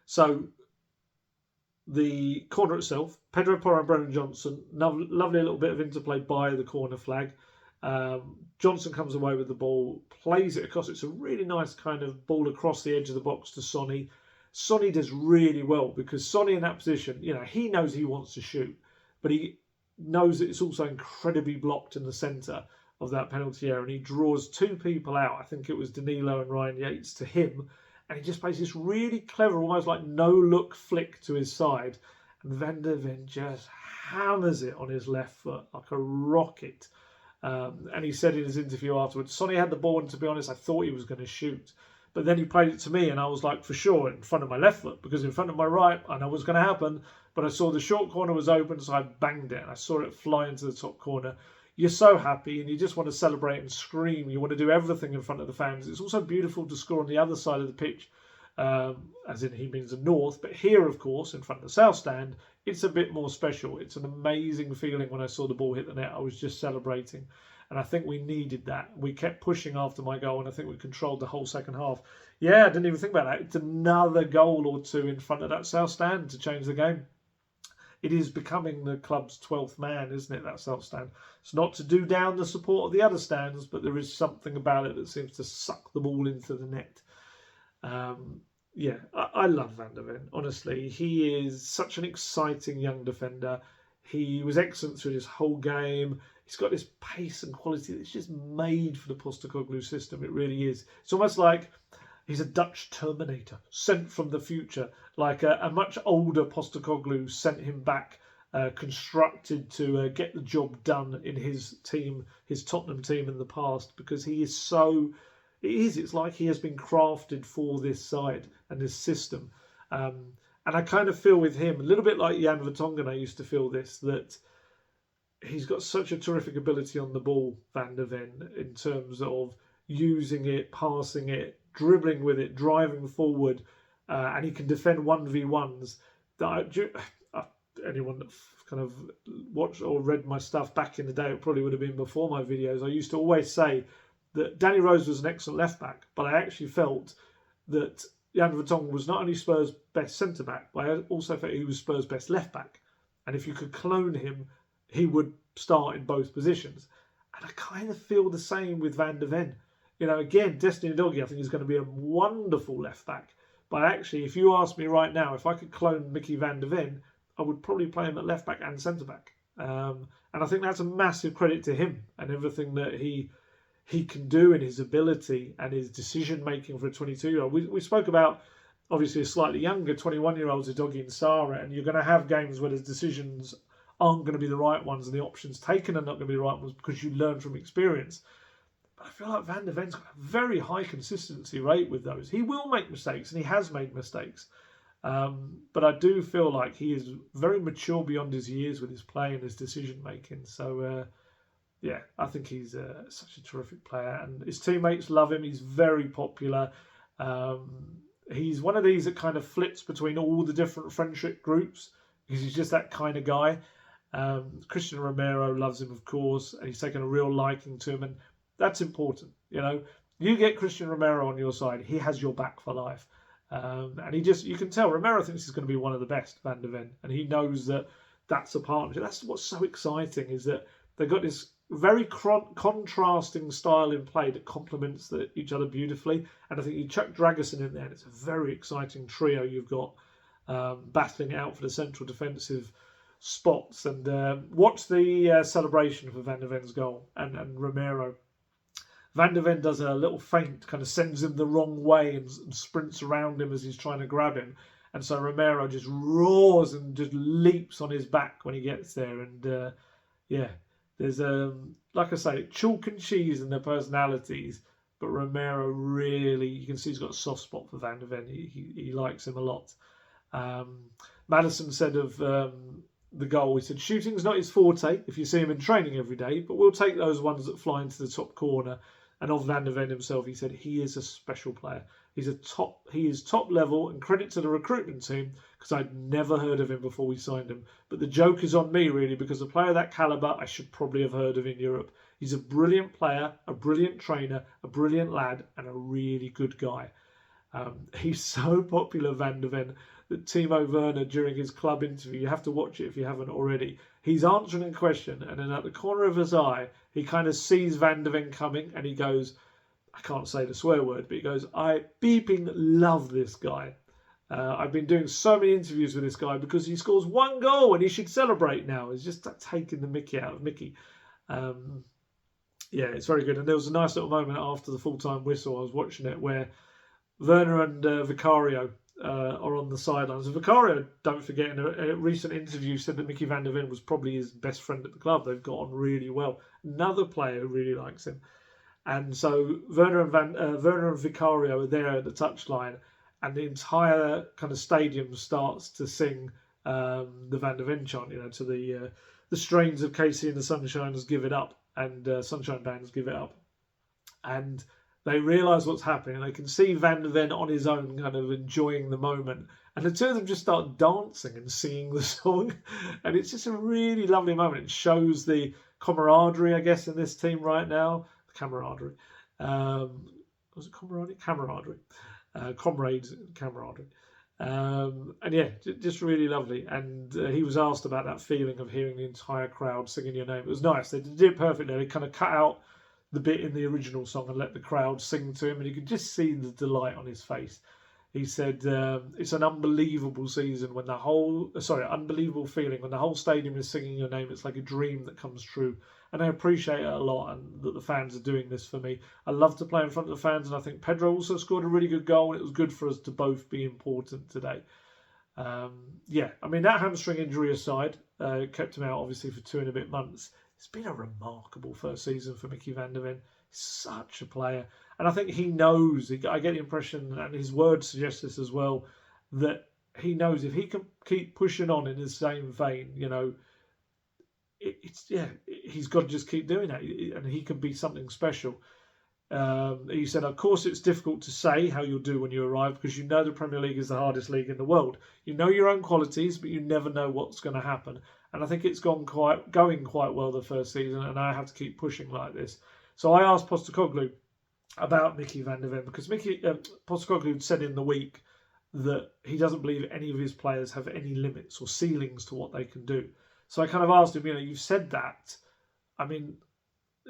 So the corner itself, Pedro Porro and Brennan Johnson, lovely little bit of interplay by the corner flag. Johnson comes away with the ball, plays it across. It's a really nice kind of ball across the edge of the box to Sonny. Sonny does really well because Sonny in that position, he knows he wants to shoot, but he knows that it's also incredibly blocked in the centre of that penalty area, and he draws 2 people out. I think it was Danilo and Ryan Yates to him, and he just plays this really clever, almost like no-look flick to his side, and Van der Ven just hammers it on his left foot like a rocket. And he said in his interview afterwards, Sonny had the ball, and to be honest, I thought he was going to shoot. But then he played it to me, and I was like, for sure, in front of my left foot, because in front of my right, I know what's going to happen. But I saw the short corner was open, so I banged it, and I saw it fly into the top corner. You're so happy, and you just want to celebrate and scream. You want to do everything in front of the fans. It's also beautiful to score on the other side of the pitch, as in he means the north. But here, of course, in front of the south stand, it's a bit more special. It's an amazing feeling when I saw the ball hit the net. I was just celebrating. And I think we needed that. We kept pushing after my goal, and I think we controlled the whole second half. Yeah, I didn't even think about that. It's another goal or 2 in front of that south stand to change the game. It is becoming the club's 12th man, isn't it, that south stand? It's not to do down the support of the other stands, but there is something about it that seems to suck the ball into the net. I love Van der Ven, honestly. He is such an exciting young defender. He was excellent through his whole game. He's got this pace and quality that's just made for the Postecoglou system. It really is. It's almost like he's a Dutch Terminator sent from the future. Like a much older Postecoglou sent him back, constructed to get the job done in his team, his Tottenham team in the past, because he is so it is. It's like he has been crafted for this side and this system. And I kind of feel with him, a little bit like Jan Vertonghen, I used to feel this, that he's got such a terrific ability on the ball, Van der Ven, in terms of using it, passing it, dribbling with it, driving forward, and he can defend 1v1s. Anyone that kind of watched or read my stuff back in the day, it probably would have been before my videos, I used to always say that Danny Rose was an excellent left-back, but I actually felt that Jan Vertonghen was not only Spurs' best centre-back, but I also felt he was Spurs' best left-back. And if you could clone him, he would start in both positions. And I kind of feel the same with Van der Ven. Again, Destiny Doggy, I think, is going to be a wonderful left-back. But actually, if you ask me right now, if I could clone Micky Van der Ven, I would probably play him at left-back and centre-back. And I think that's a massive credit to him and everything that he can do in his ability and his decision-making for a 22-year-old. We spoke about, obviously, a slightly younger 21-year-olds, Doggy and Sarah, and you're going to have games where the decisions aren't going to be the right ones and the options taken are not going to be the right ones because you learn from experience. But I feel like Van der Ven's got a very high consistency rate with those. He will make mistakes, and he has made mistakes. But I do feel like he is very mature beyond his years with his play and his decision-making. So, yeah, I think he's such a terrific player, and his teammates love him. He's very popular. He's one of these that kind of flips between all the different friendship groups because he's just that kind of guy. Christian Romero loves him, of course, and he's taken a real liking to him, and that's important. You get Christian Romero on your side, he has your back for life. And you can tell Romero thinks he's going to be one of the best, Van der Ven, and he knows that that's a partnership. That's what's so exciting, is that they've got this very contrasting style in play that complements each other beautifully. And I think you chuck Dragusin in there, and it's a very exciting trio you've got battling it out for the central defensive spots. And watch the celebration for Van der Ven's goal and Romero. Van der Ven does a little feint, kind of sends him the wrong way and sprints around him as he's trying to grab him. And so Romero just roars and just leaps on his back when he gets there. And yeah, there's, like I say, chalk and cheese in their personalities. But Romero really, you can see he's got a soft spot for Van der Ven. He likes him a lot. Maddison said of the goal, he said, shooting's not his forte if you see him in training every day, but we'll take those ones that fly into the top corner. And of Van der Ven himself, he said he is a special player. He is top level, and credit to the recruitment team, because I'd never heard of him before we signed him. But the joke is on me, really, because a player of that calibre I should probably have heard of in Europe. He's a brilliant player, a brilliant trainer, a brilliant lad, and a really good guy. He's so popular, Van der Ven, that Timo Werner, during his club interview, you have to watch it if you haven't already, he's answering a question, and then at the corner of his eye, he kind of sees Van der Ven coming, and he goes, I can't say the swear word, but he goes, I beeping love this guy. I've been doing so many interviews with this guy because he scores one goal and he should celebrate now. It's just taking the mickey out of Micky. Yeah, it's very good. And there was a nice little moment after the full-time whistle, I was watching it, where Werner and Vicario are on the sidelines. And Vicario, don't forget, in a recent interview said that Micky Van der Ven was probably his best friend at the club. They've got on really well. Another player who really likes him. And so Werner and Vicario are there at the touchline, and the entire kind of stadium starts to sing the Van der Ven chant, to the strains of Casey and the Sunshiners Give It Up, and Sunshine Band's Give It Up. And they realise what's happening. They can see Van der Ven on his own, kind of enjoying the moment. And the two of them just start dancing and singing the song. And it's just a really lovely moment. It shows the camaraderie, I guess, in this team right now. Camaraderie. Was it camaraderie? Camaraderie. Comrades, camaraderie. And yeah, just really lovely. And he was asked about that feeling of hearing the entire crowd singing your name. It was nice. They did it perfectly. They kind of cut out the bit in the original song and let the crowd sing to him, and you could just see the delight on his face. He said it's an unbelievable season when unbelievable feeling when the whole stadium is singing your name. It's like a dream that comes true, and I appreciate it a lot, and that the fans are doing this for me. I love to play in front of the fans, and I think Pedro also scored a really good goal, and it was good for us to both be important today. Yeah, I mean, that hamstring injury aside, kept him out obviously for 2 and a bit months. It's been a remarkable first season for Micky Van der Ven. He's such a player. And I think he knows, I get the impression, and his words suggest this as well, that he knows if he can keep pushing on in the same vein, he's got to just keep doing that, and he can be something special. He said, of course, it's difficult to say how you'll do when you arrive because you know the Premier League is the hardest league in the world. You know your own qualities, but you never know what's going to happen. And I think it's going quite well the first season, and I have to keep pushing like this. So I asked Postecoglou about Micky van de Ven because Postecoglou said in the week that he doesn't believe any of his players have any limits or ceilings to what they can do. So I kind of asked him, you've said that. I mean,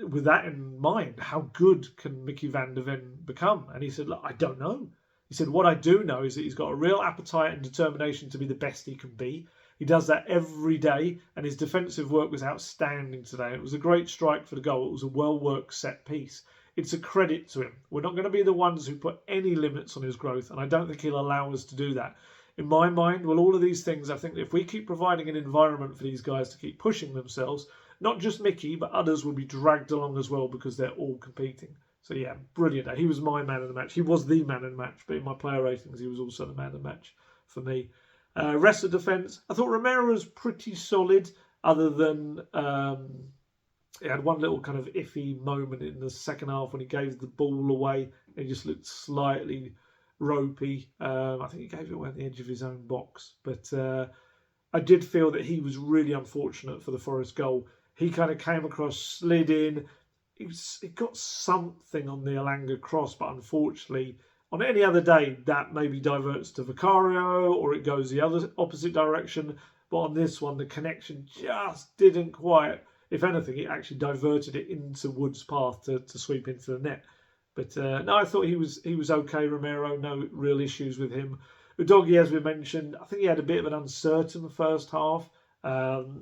with that in mind, how good can Micky van de Ven become? And he said, look, I don't know. He said, what I do know is that he's got a real appetite and determination to be the best he can be. He does that every day, and his defensive work was outstanding today. It was a great strike for the goal. It was a well-worked set piece. It's a credit to him. We're not going to be the ones who put any limits on his growth, and I don't think he'll allow us to do that. In my mind, well, all of these things, I think if we keep providing an environment for these guys to keep pushing themselves, not just Micky, but others will be dragged along as well because they're all competing. So yeah, brilliant. He was my man of the match. He was the man of the match, but in my player ratings, he was also the man of the match for me. Rest of defence, I thought Romero was pretty solid, other than he had one little kind of iffy moment in the second half when he gave the ball away. He just looked slightly ropey. I think he gave it away at the edge of his own box. But I did feel that he was really unfortunate for the Forest goal. He kind of came across, slid in. He got something on the Elanga cross, but unfortunately, on any other day, that maybe diverts to Vicario or it goes the other opposite direction. But on this one, the connection just didn't quite. If anything, it actually diverted it into Wood's path to sweep into the net. But no, I thought he was okay, Romero. No real issues with him. Udogie, as we mentioned, I think he had a bit of an uncertain first half.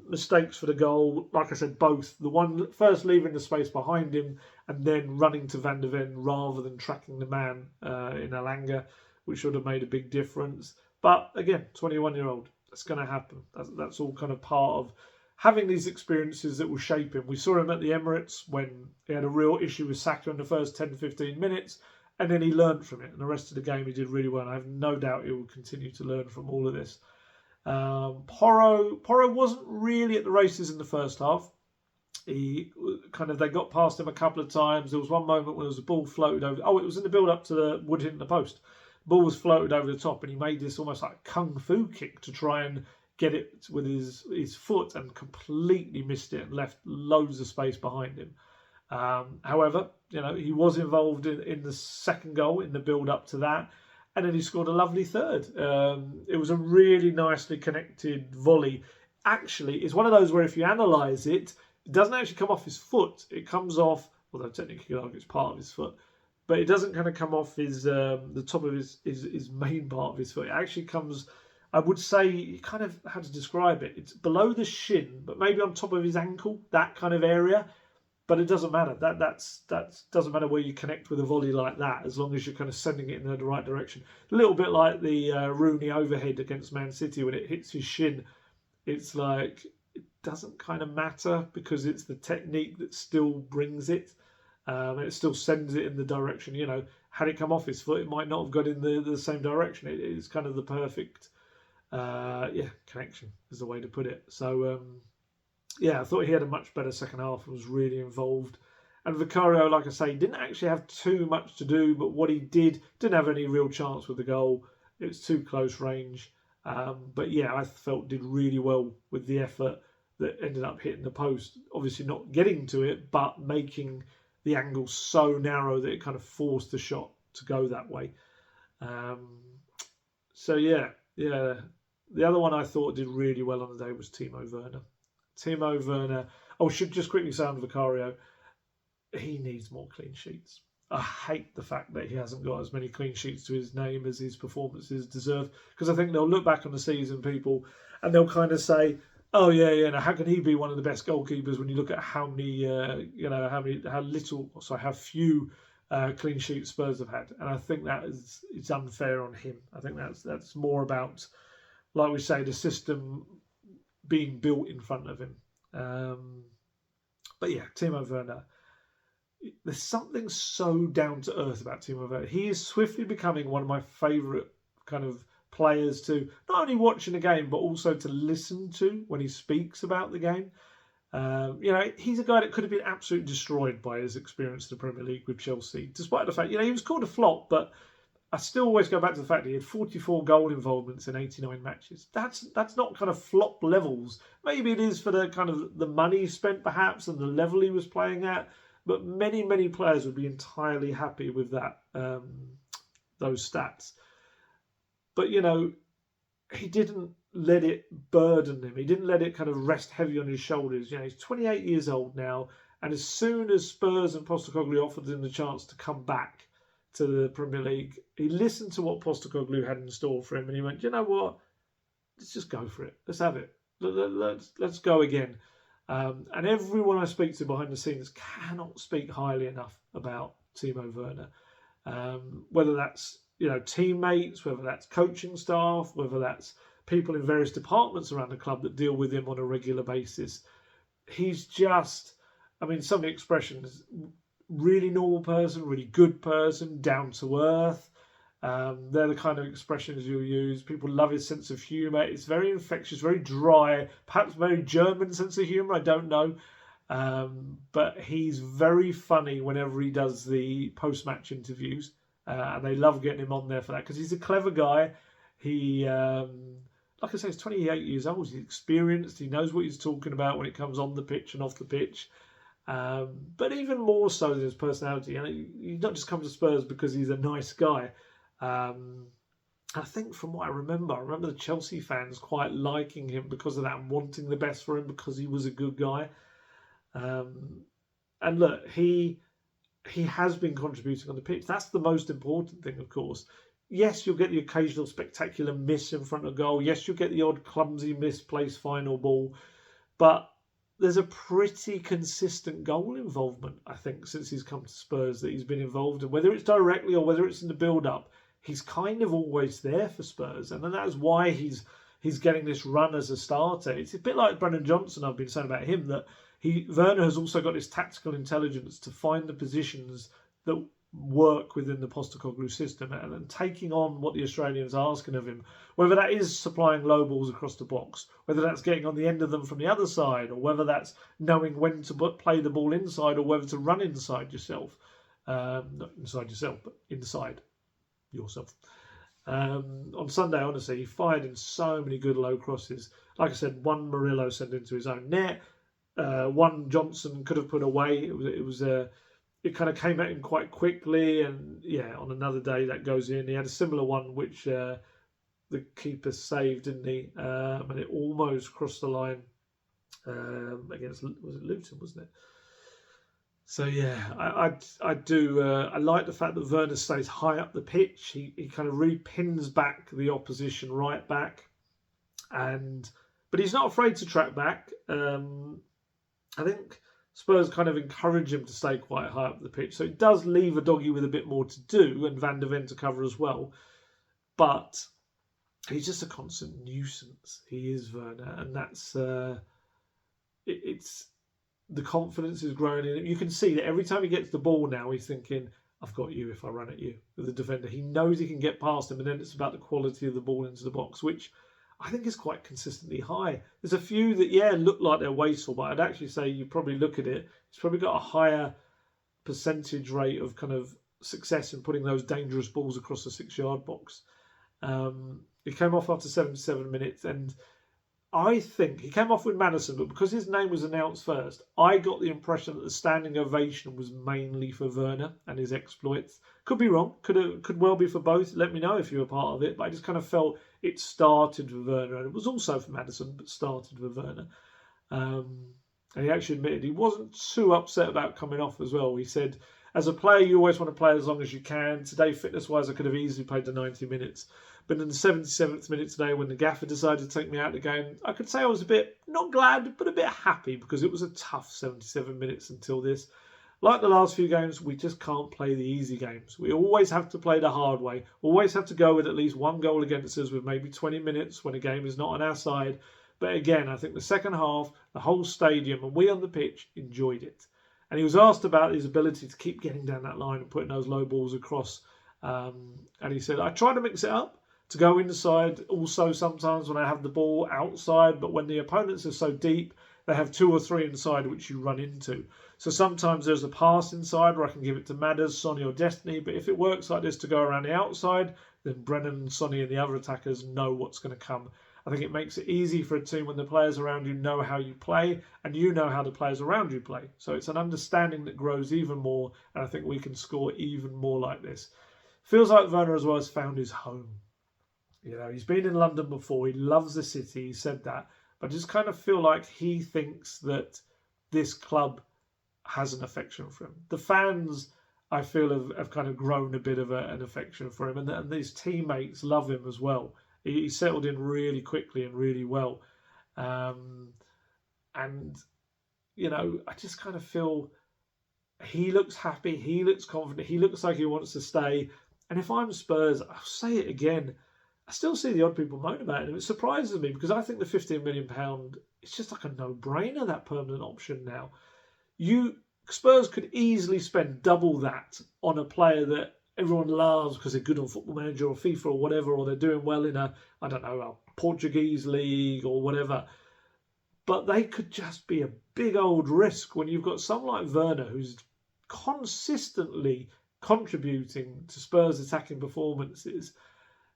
Mistakes for the goal, like I said, both. The one first leaving the space behind him and then running to Van de Ven rather than tracking the man in Elanga, which would have made a big difference. But again, 21-year-old, that's going to happen. That's all kind of part of having these experiences that will shape him. We saw him at the Emirates when he had a real issue with Saka in the first 10-15 minutes, and then he learned from it. And the rest of the game he did really well. And I have no doubt he will continue to learn from all of this. Porro wasn't really at the races in the first half. They got past him a couple of times. There was one moment when there was a ball floated over. Oh, it was in the build-up to the Wood hitting the post. The ball was floated over the top, and he made this almost like kung fu kick to try and get it with his foot, and completely missed it and left loads of space behind him. However, he was involved in the second goal in the build-up to that. And then he scored a lovely third. It was a really nicely connected volley. Actually, it's one of those where if you analyse it, it doesn't actually come off his foot. It comes off, although technically you could argue it's part of his foot, but it doesn't kind of come off the top of his main part of his foot. It actually comes, I would say, kind of how to describe it. It's below the shin, but maybe on top of his ankle, that kind of area. But it doesn't matter. That doesn't matter where you connect with a volley like that, as long as you're kind of sending it in the right direction. A little bit like the Rooney overhead against Man City when it hits his shin. It's like it doesn't kind of matter because it's the technique that still brings it. It still sends it in the direction. Had it come off his foot, it might not have got in the same direction. It's kind of the perfect connection is the way to put it. So. I thought he had a much better second half and was really involved. And Vicario, like I say, didn't actually have too much to do, but what he didn't have any real chance with the goal. It was too close range. But I felt did really well with the effort that ended up hitting the post. Obviously not getting to it, but making the angle so narrow that it kind of forced the shot to go that way. The other one I thought did really well on the day was Timo Werner. Timo Werner. I should just quickly say on Vicario, he needs more clean sheets. I hate the fact that he hasn't got as many clean sheets to his name as his performances deserve, because I think they'll look back on the season, people, and they'll kind of say, "Oh now how can he be one of the best goalkeepers when you look at how few clean sheets Spurs have had?" And I think it's unfair on him. I think that's more about, like we say, the system being built in front of him. Timo Werner, there's something so down to earth about Timo Werner. He is swiftly becoming one of my favourite kind of players to not only watch in a game, but also to listen to when he speaks about the game. He's a guy that could have been absolutely destroyed by his experience in the Premier League with Chelsea, despite the fact, he was called a flop, but I still always go back to the fact that he had 44 goal involvements in 89 matches. That's not kind of flop levels. Maybe it is for the kind of the money he spent perhaps and the level he was playing at, but many, many players would be entirely happy with that, those stats. But, he didn't let it burden him. He didn't let it kind of rest heavy on his shoulders. He's 28 years old now, and as soon as Spurs and Postecoglou offered him the chance to come back to the Premier League, he listened to what Postecoglou had in store for him, and he went, you know what? Let's just go for it. Let's have it. Let's go again. And everyone I speak to behind the scenes cannot speak highly enough about Timo Werner. Whether that's teammates, whether that's coaching staff, whether that's people in various departments around the club that deal with him on a regular basis. He's just, some of the expressions, really normal person, really good person, down to earth. They're the kind of expressions you'll use. People love his sense of humour. It's very infectious, very dry, perhaps very German sense of humour, I don't know. But he's very funny whenever he does the post-match interviews. And they love getting him on there for that because he's a clever guy. He, like I say, he's 28 years old. He's experienced. He knows what he's talking about when it comes on the pitch and off the pitch. But even more so than his personality. He's not just come to Spurs because he's a nice guy. I think from what I remember the Chelsea fans quite liking him because of that and wanting the best for him because he was a good guy. And look, he has been contributing on the pitch. That's the most important thing, of course. Yes, you'll get the occasional spectacular miss in front of goal. Yes, you'll get the odd clumsy misplaced final ball. But there's a pretty consistent goal involvement, I think, since he's come to Spurs that he's been involved in. Whether it's directly or whether it's in the build-up, he's kind of always there for Spurs. And then that's why he's getting this run as a starter. It's a bit like Brennan Johnson, I've been saying about him, that Werner has also got this tactical intelligence to find the positions that work within the Postecoglou system and taking on what the Australians are asking of him, whether that is supplying low balls across the box, whether that's getting on the end of them from the other side, or whether that's knowing when to play the ball inside or whether to run inside yourself. Not inside yourself, but inside yourself. On Sunday, honestly, he fired in so many good low crosses. Like I said, one Murillo sent into his own net. One Johnson could have put away. It kind of came at him quite quickly, and on another day that goes in. He had a similar one which the keeper saved, didn't he? And it almost crossed the line against, was it Luton, wasn't it? So I do. I like the fact that Werner stays high up the pitch. He kind of really pins back the opposition right back, but he's not afraid to track back. I think Spurs kind of encourage him to stay quite high up the pitch. So it does leave a doggy with a bit more to do, and Van der Ven to cover as well. But he's just a constant nuisance. He is Werner, and that's it's the confidence is growing in him. You can see that every time he gets the ball now, he's thinking, I've got you if I run at you with the defender. He knows he can get past him, and then it's about the quality of the ball into the box, which I think is quite consistently high. There's a few that, look like they're wasteful, but I'd actually say you probably look at it, it's probably got a higher percentage rate of kind of success in putting those dangerous balls across the 6-yard box. He came off after 77 minutes, and I think he came off with Maddison, but because his name was announced first, I got the impression that the standing ovation was mainly for Werner and his exploits. Could be wrong. Could well be for both. Let me know if you were part of it. But I just kind of felt it started with Werner, and it was also for Maddison, but started with Werner. And he actually admitted he wasn't too upset about coming off as well. He said, as a player, you always want to play as long as you can. Today, fitness-wise, I could have easily played the 90 minutes. But in the 77th minute today, when the gaffer decided to take me out of the game, I could say I was a bit, not glad, but a bit happy, because it was a tough 77 minutes until this. Like the last few games, we just can't play the easy games. We always have to play the hard way. Always have to go with at least one goal against us with maybe 20 minutes when a game is not on our side. But again, I think the second half, the whole stadium and we on the pitch enjoyed it. And he was asked about his ability to keep getting down that line and putting those low balls across. And he said, I try to mix it up to go inside also sometimes when I have the ball outside, but when the opponents are so deep, they have 2 or 3 inside which you run into. So sometimes there's a pass inside where I can give it to Maddison, Sonny or Destiny, but if it works like this to go around the outside, then Brennan, Sonny and the other attackers know what's going to come. I think it makes it easy for a team when the players around you know how you play and you know how the players around you play. So it's an understanding that grows even more, and I think we can score even more like this. Feels like Werner as well has found his home. You know, he's been in London before. He loves the city. He said that. But I just kind of feel like he thinks that this club has an affection for him. The fans, I feel, have kind of grown a bit of an affection for him. And his teammates love him as well. He settled in really quickly and really well. And, you know, I just kind of feel he looks happy. He looks confident. He looks like he wants to stay. And if I'm Spurs, I'll say it again, I still see the odd people moan about it, and it surprises me because I think the £15 million, it's just like a no-brainer, that permanent option now. Spurs could easily spend double that on a player that everyone loves because they're good on Football Manager or FIFA or whatever, or they're doing well in a Portuguese league or whatever. But they could just be a big old risk when you've got someone like Werner who's consistently contributing to Spurs' attacking performances.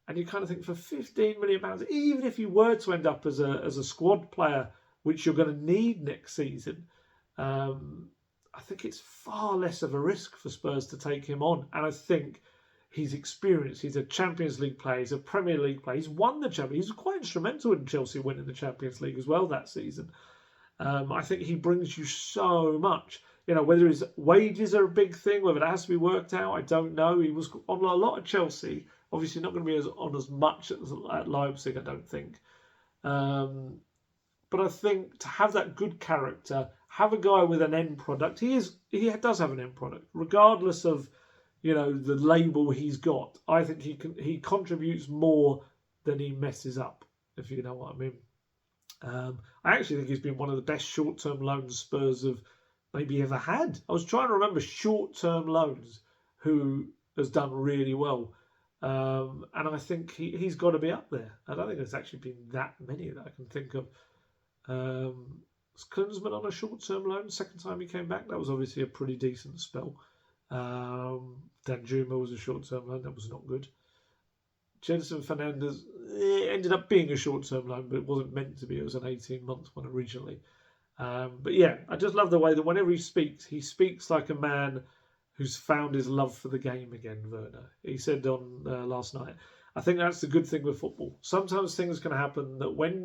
And you kind of think for £15 million, even if you were to end up as a squad player, which you're going to need next season, I think it's far less of a risk for Spurs to take him on. And I think he's experienced. He's a Champions League player. He's a Premier League player. He's won the Champions League. He was quite instrumental in Chelsea winning the Champions League as well that season. I think he brings you so much. You know, whether his wages are a big thing, whether that has to be worked out, I don't know. He was on a lot of Chelsea. Obviously not going to be on as much at Leipzig, I don't think. But I think to have that good character, have a guy with an end product. He does have an end product, regardless of, you know, the label he's got. I think he contributes more than he messes up, if you know what I mean. I actually think he's been one of the best short-term loans Spurs have maybe ever had. I was trying to remember short-term loans who has done really well. And I think he's got to be up there. I don't think there's actually been that many that I can think of. Was Klinsmann on a short-term loan? Second time he came back, that was obviously a pretty decent spell. Danjuma was a short-term loan, that was not good. Jensen Fernandez ended up being a short-term loan, but it wasn't meant to be. It was an 18-month one originally. But yeah, I just love the way that whenever he speaks like a man who's found his love for the game again, Werner. He said on last night, I think that's the good thing with football. Sometimes things can happen that when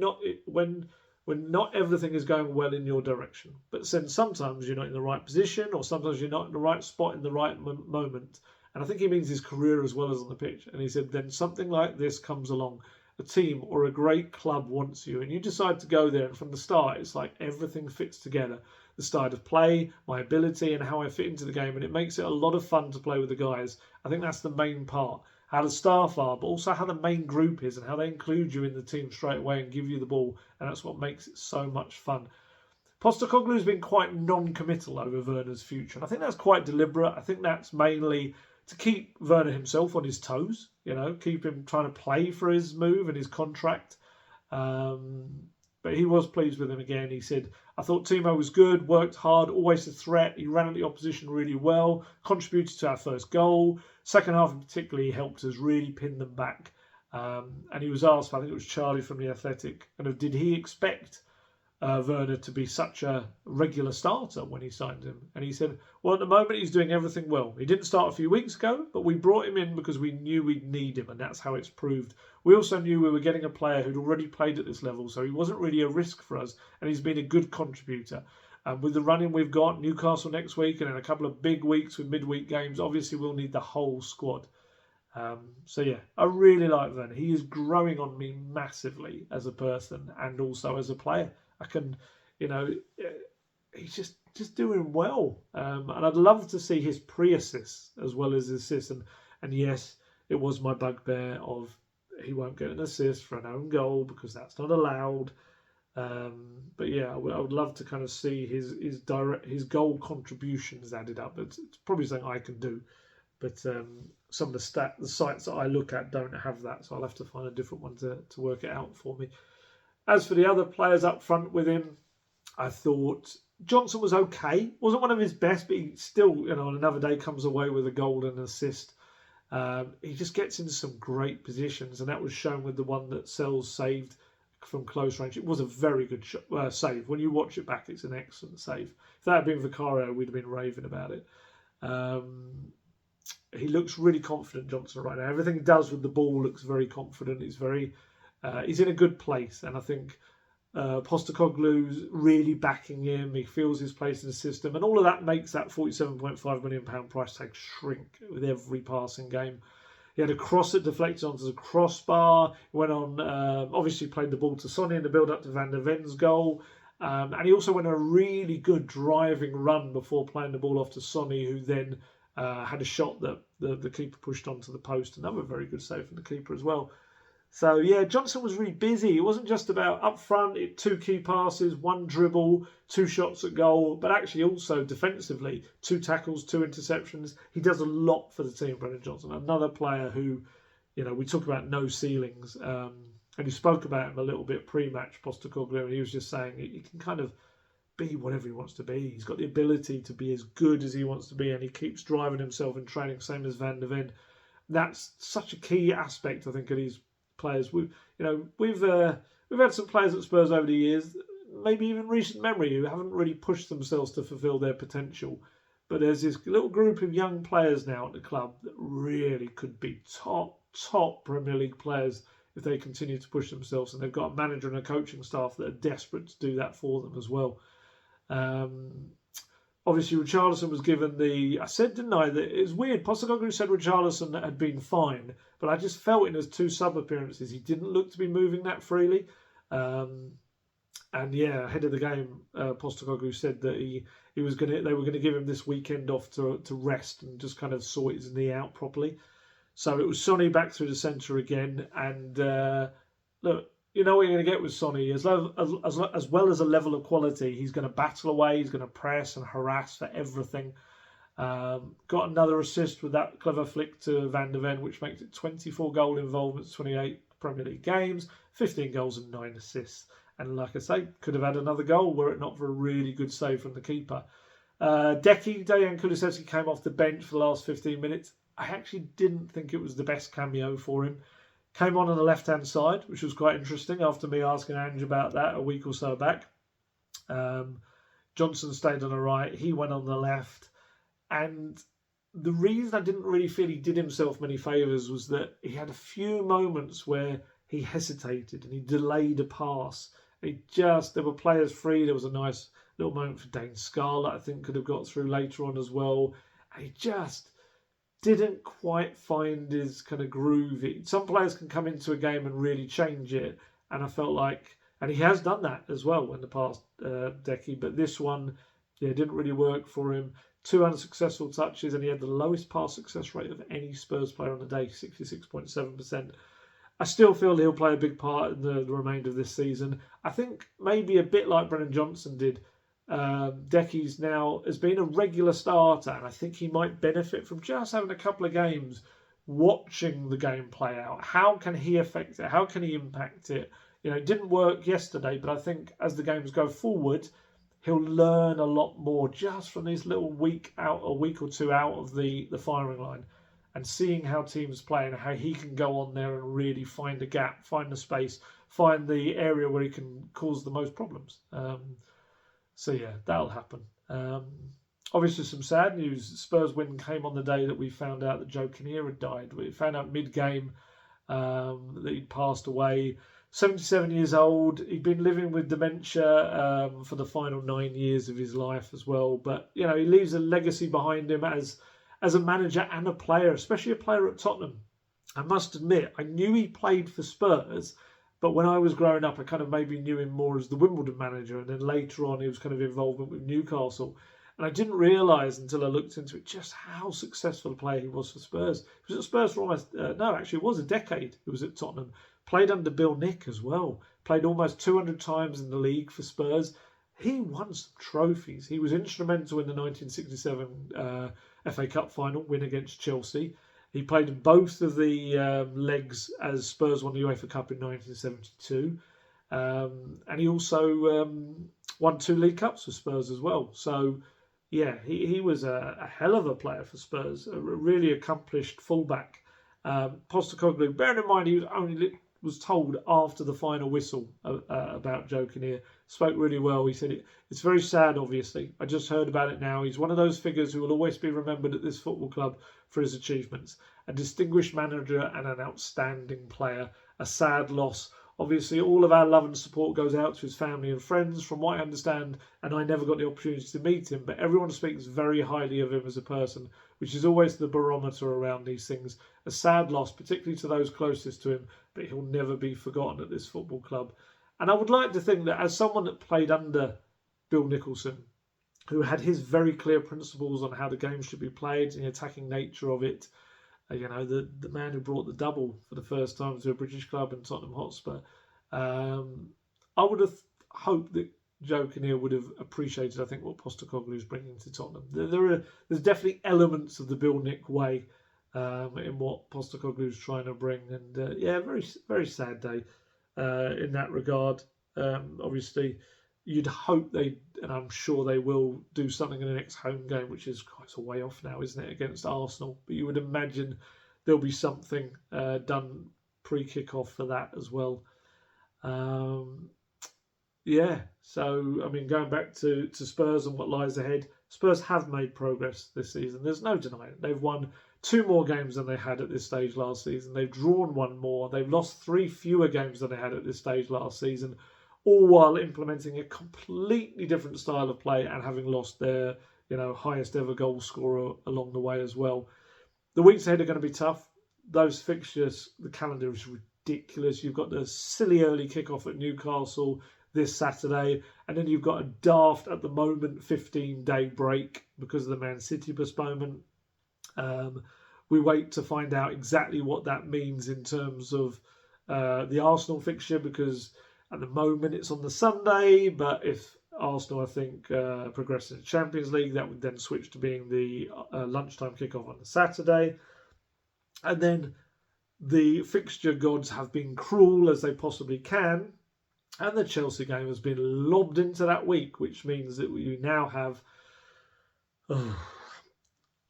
not everything is going well in your direction, but then sometimes you're not in the right position, or sometimes you're not in the right spot in the right moment. And I think he means his career as well as on the pitch. And he said, then something like this comes along. A team or a great club wants you, and you decide to go there. And from the start, it's like everything fits together. The style of play, my ability, and how I fit into the game. And it makes it a lot of fun to play with the guys. I think that's the main part. How the staff are, but also how the main group is and how they include you in the team straight away and give you the ball. And that's what makes it so much fun. Postecoglou has been quite non-committal over Werner's future. And I think that's quite deliberate. I think that's mainly to keep Werner himself on his toes. You know, keep him trying to play for his move and his contract. But he was pleased with him again. He said, I thought Timo was good, worked hard, always a threat. He ran at the opposition really well, contributed to our first goal. Second half in particular, he helped us really pin them back. And he was asked, I think it was Charlie from The Athletic, did he expect Werner to be such a regular starter when he signed him? And he said, well, at the moment he's doing everything well. He didn't start a few weeks ago, but we brought him in because we knew we'd need him, and that's how it's proved. We also knew we were getting a player who'd already played at this level, so he wasn't really a risk for us, and he's been a good contributor. And with the running we've got, Newcastle next week, and then a couple of big weeks with midweek games, obviously we'll need the whole squad. So yeah, I really like Werner. He is growing on me massively as a person and also as a player. I can, he's just doing well. And I'd love to see his pre-assists as well as his assists. And yes, it was my bugbear of he won't get an assist for an own goal because that's not allowed. But yeah, I would love to kind of see his goal contributions added up. It's probably something I can do, but some of the sites that I look at don't have that, so I'll have to find a different one to work it out for me. As for the other players up front with him, I thought Johnson was okay. Wasn't one of his best, but he still, on another day comes away with a goal and an assist. He just gets into some great positions, and that was shown with the one that Sells saved from close range. It was a very good save. When you watch it back, it's an excellent save. If that had been Vicario, we'd have been raving about it. He looks really confident, Johnson, right now. Everything he does with the ball looks very confident. He's in a good place, and I think Postecoglou's really backing him. He feels his place in the system, and all of that makes that £47.5 million price tag shrink with every passing game. He had a cross that deflected onto the crossbar. He went on, obviously played the ball to Sonny in the build-up to Van der Ven's goal. And he also went on a really good driving run before playing the ball off to Sonny, who then had a shot that the keeper pushed onto the post. Another very good save from the keeper as well. So, yeah, Johnson was really busy. It wasn't just about up front, 2 key passes, 1 dribble, 2 shots at goal, but actually also defensively, 2 tackles, 2 interceptions. He does a lot for the team, Brennan Johnson. Another player who, we talk about no ceilings, and he spoke about him a little bit pre-match, Postecoglou, and he was just saying he can kind of be whatever he wants to be. He's got the ability to be as good as he wants to be, and he keeps driving himself in training, same as Van der Ven. That's such a key aspect, I think, of these players. We've had some players at Spurs over the years, maybe even recent memory, who haven't really pushed themselves to fulfil their potential. But there's this little group of young players now at the club that really could be top Premier League players if they continue to push themselves. And they've got a manager and a coaching staff that are desperate to do that for them as well. Obviously, Richarlison was given I said, didn't I, that it was weird. Postecoglou said Richarlison had been fine, but I just felt in his 2 sub-appearances, he didn't look to be moving that freely. And yeah, ahead of the game, Postecoglou said that they were going to give him this weekend off to rest and just kind of sort his knee out properly. So it was Sonny back through the centre again, and look, you know what you're going to get with Sonny. As well as a level of quality, he's going to battle away, he's going to press and harass for everything. Got another assist with that clever flick to Van der Ven, which makes it 24 goal involvements, 28 Premier League games, 15 goals and 9 assists. And like I say, could have had another goal were it not for a really good save from the keeper. Dejan Kulusevski came off the bench for the last 15 minutes. I actually didn't think it was the best cameo for him. Came on the left-hand side, which was quite interesting after me asking Ange about that a week or so back. Johnson stayed on the right. He went on the left. And the reason I didn't really feel he did himself many favours was that he had a few moments where he hesitated and he delayed a pass. There were players free. There was a nice little moment for Dane Scarlett, I think, could have got through later on as well. And he just didn't quite find his kind of groove. Some players can come into a game and really change it, and I felt like, and he has done that as well in the past decade, but this one, didn't really work for him. 2 unsuccessful touches, and he had the lowest pass success rate of any Spurs player on the day, 66.7%. I still feel he'll play a big part in the remainder of this season. I think maybe a bit like Brennan Johnson did, Decky's now has been a regular starter, and I think he might benefit from just having a couple of games, watching the game play out. How can he affect it? How can he impact it? It didn't work yesterday, but I think as the games go forward, he'll learn a lot more just from these little week or 2 out of the firing line, and seeing how teams play and how he can go on there and really find a gap, find the space, find the area where he can cause the most problems. So yeah, that'll happen. Obviously, some sad news. Spurs win came on the day that we found out that Joe Kinnear had died. We found out mid-game that he'd passed away. 77 years old. He'd been living with dementia for the final 9 years of his life as well. But, he leaves a legacy behind him as a manager and a player, especially a player at Tottenham. I must admit, I knew he played for Spurs, but when I was growing up, I kind of maybe knew him more as the Wimbledon manager, and then later on, he was kind of involvement with Newcastle. And I didn't realise until I looked into it just how successful a player he was for Spurs. He was at Spurs for almost, it was a decade. He was at Tottenham. Played under Bill Nick as well. Played almost 200 times in the league for Spurs. He won some trophies. He was instrumental in the 1967 FA Cup final win against Chelsea. He played in both of the legs as Spurs won the UEFA Cup in 1972. And he also won 2 League Cups for Spurs as well. So, yeah, he was a hell of a player for Spurs, a really accomplished fullback. Postecoglou, bearing in mind he was told after the final whistle about Joe Kinnear, spoke really well. He said it's very sad, obviously. I just heard about it now. He's one of those figures who will always be remembered at this football club for his achievements. A distinguished manager and an outstanding player. A sad loss. Obviously, all of our love and support goes out to his family and friends, from what I understand, and I never got the opportunity to meet him, but everyone speaks very highly of him as a person, which is always the barometer around these things. A sad loss, particularly to those closest to him, but he'll never be forgotten at this football club. And I would like to think that as someone that played under Bill Nicholson, who had his very clear principles on how the game should be played and the attacking nature of it, the man who brought the double for the first time to a British club in Tottenham Hotspur, I would have hoped that Joe Kinnear would have appreciated, I think, what Postecoglou is bringing to Tottenham. There's definitely elements of the Bill Nick way in what Postecoglou is trying to bring. And very, very sad day in that regard. Obviously, you'd hope and I'm sure they will do something in the next home game, which is quite a way off now, isn't it, against Arsenal? But you would imagine there'll be something done pre-kick-off for that as well. So, I mean, going back to Spurs and what lies ahead, Spurs have made progress this season. There's no denying it. They've won 2 more games than they had at this stage last season. They've drawn 1 more. They've lost 3 fewer games than they had at this stage last season, all while implementing a completely different style of play and having lost their, highest ever goal scorer along the way as well. The weeks ahead are going to be tough. Those fixtures, the calendar is ridiculous. You've got the silly early kickoff at Newcastle this Saturday, and then you've got a daft, at the moment, 15-day break because of the Man City postponement. We wait to find out exactly what that means in terms of the Arsenal fixture, because at the moment it's on the Sunday, but if Arsenal, I think, progress in the Champions League, that would then switch to being the lunchtime kickoff on the Saturday. And then the fixture gods have been cruel as they possibly can, and the Chelsea game has been lobbed into that week, which means that we now have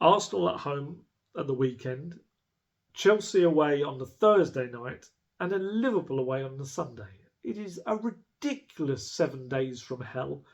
Arsenal at home at the weekend, Chelsea away on the Thursday night, and then Liverpool away on the Sunday. It is a ridiculous 7 days from hell.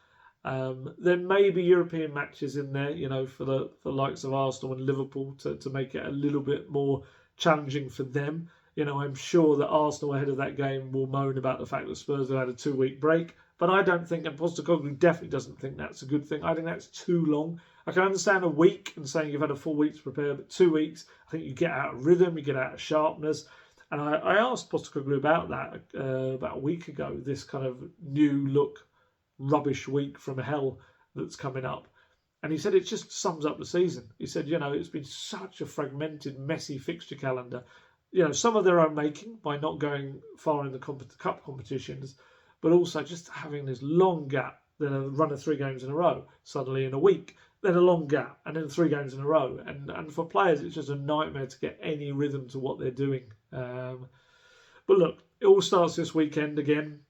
There may be European matches in there, for the likes of Arsenal and Liverpool to make it a little bit more challenging for them. I'm sure that Arsenal ahead of that game will moan about the fact that Spurs have had a 2-week break, but I don't think, and Postecoglou definitely doesn't think that's a good thing. I think that's too long. I can understand a week and saying you've had a full week to prepare, but 2 weeks, I think you get out of rhythm, you get out of sharpness. And I asked Postecoglou about that about a week ago, this kind of new look rubbish week from hell that's coming up. And he said it just sums up the season. He said, it's been such a fragmented, messy fixture calendar. Some of their own making by not going far in the cup competitions, but also just having this long gap, then a run of 3 games in a row, suddenly in a week, then a long gap, and then 3 games in a row. And for players, it's just a nightmare to get any rhythm to what they're doing. But look, it all starts this weekend again.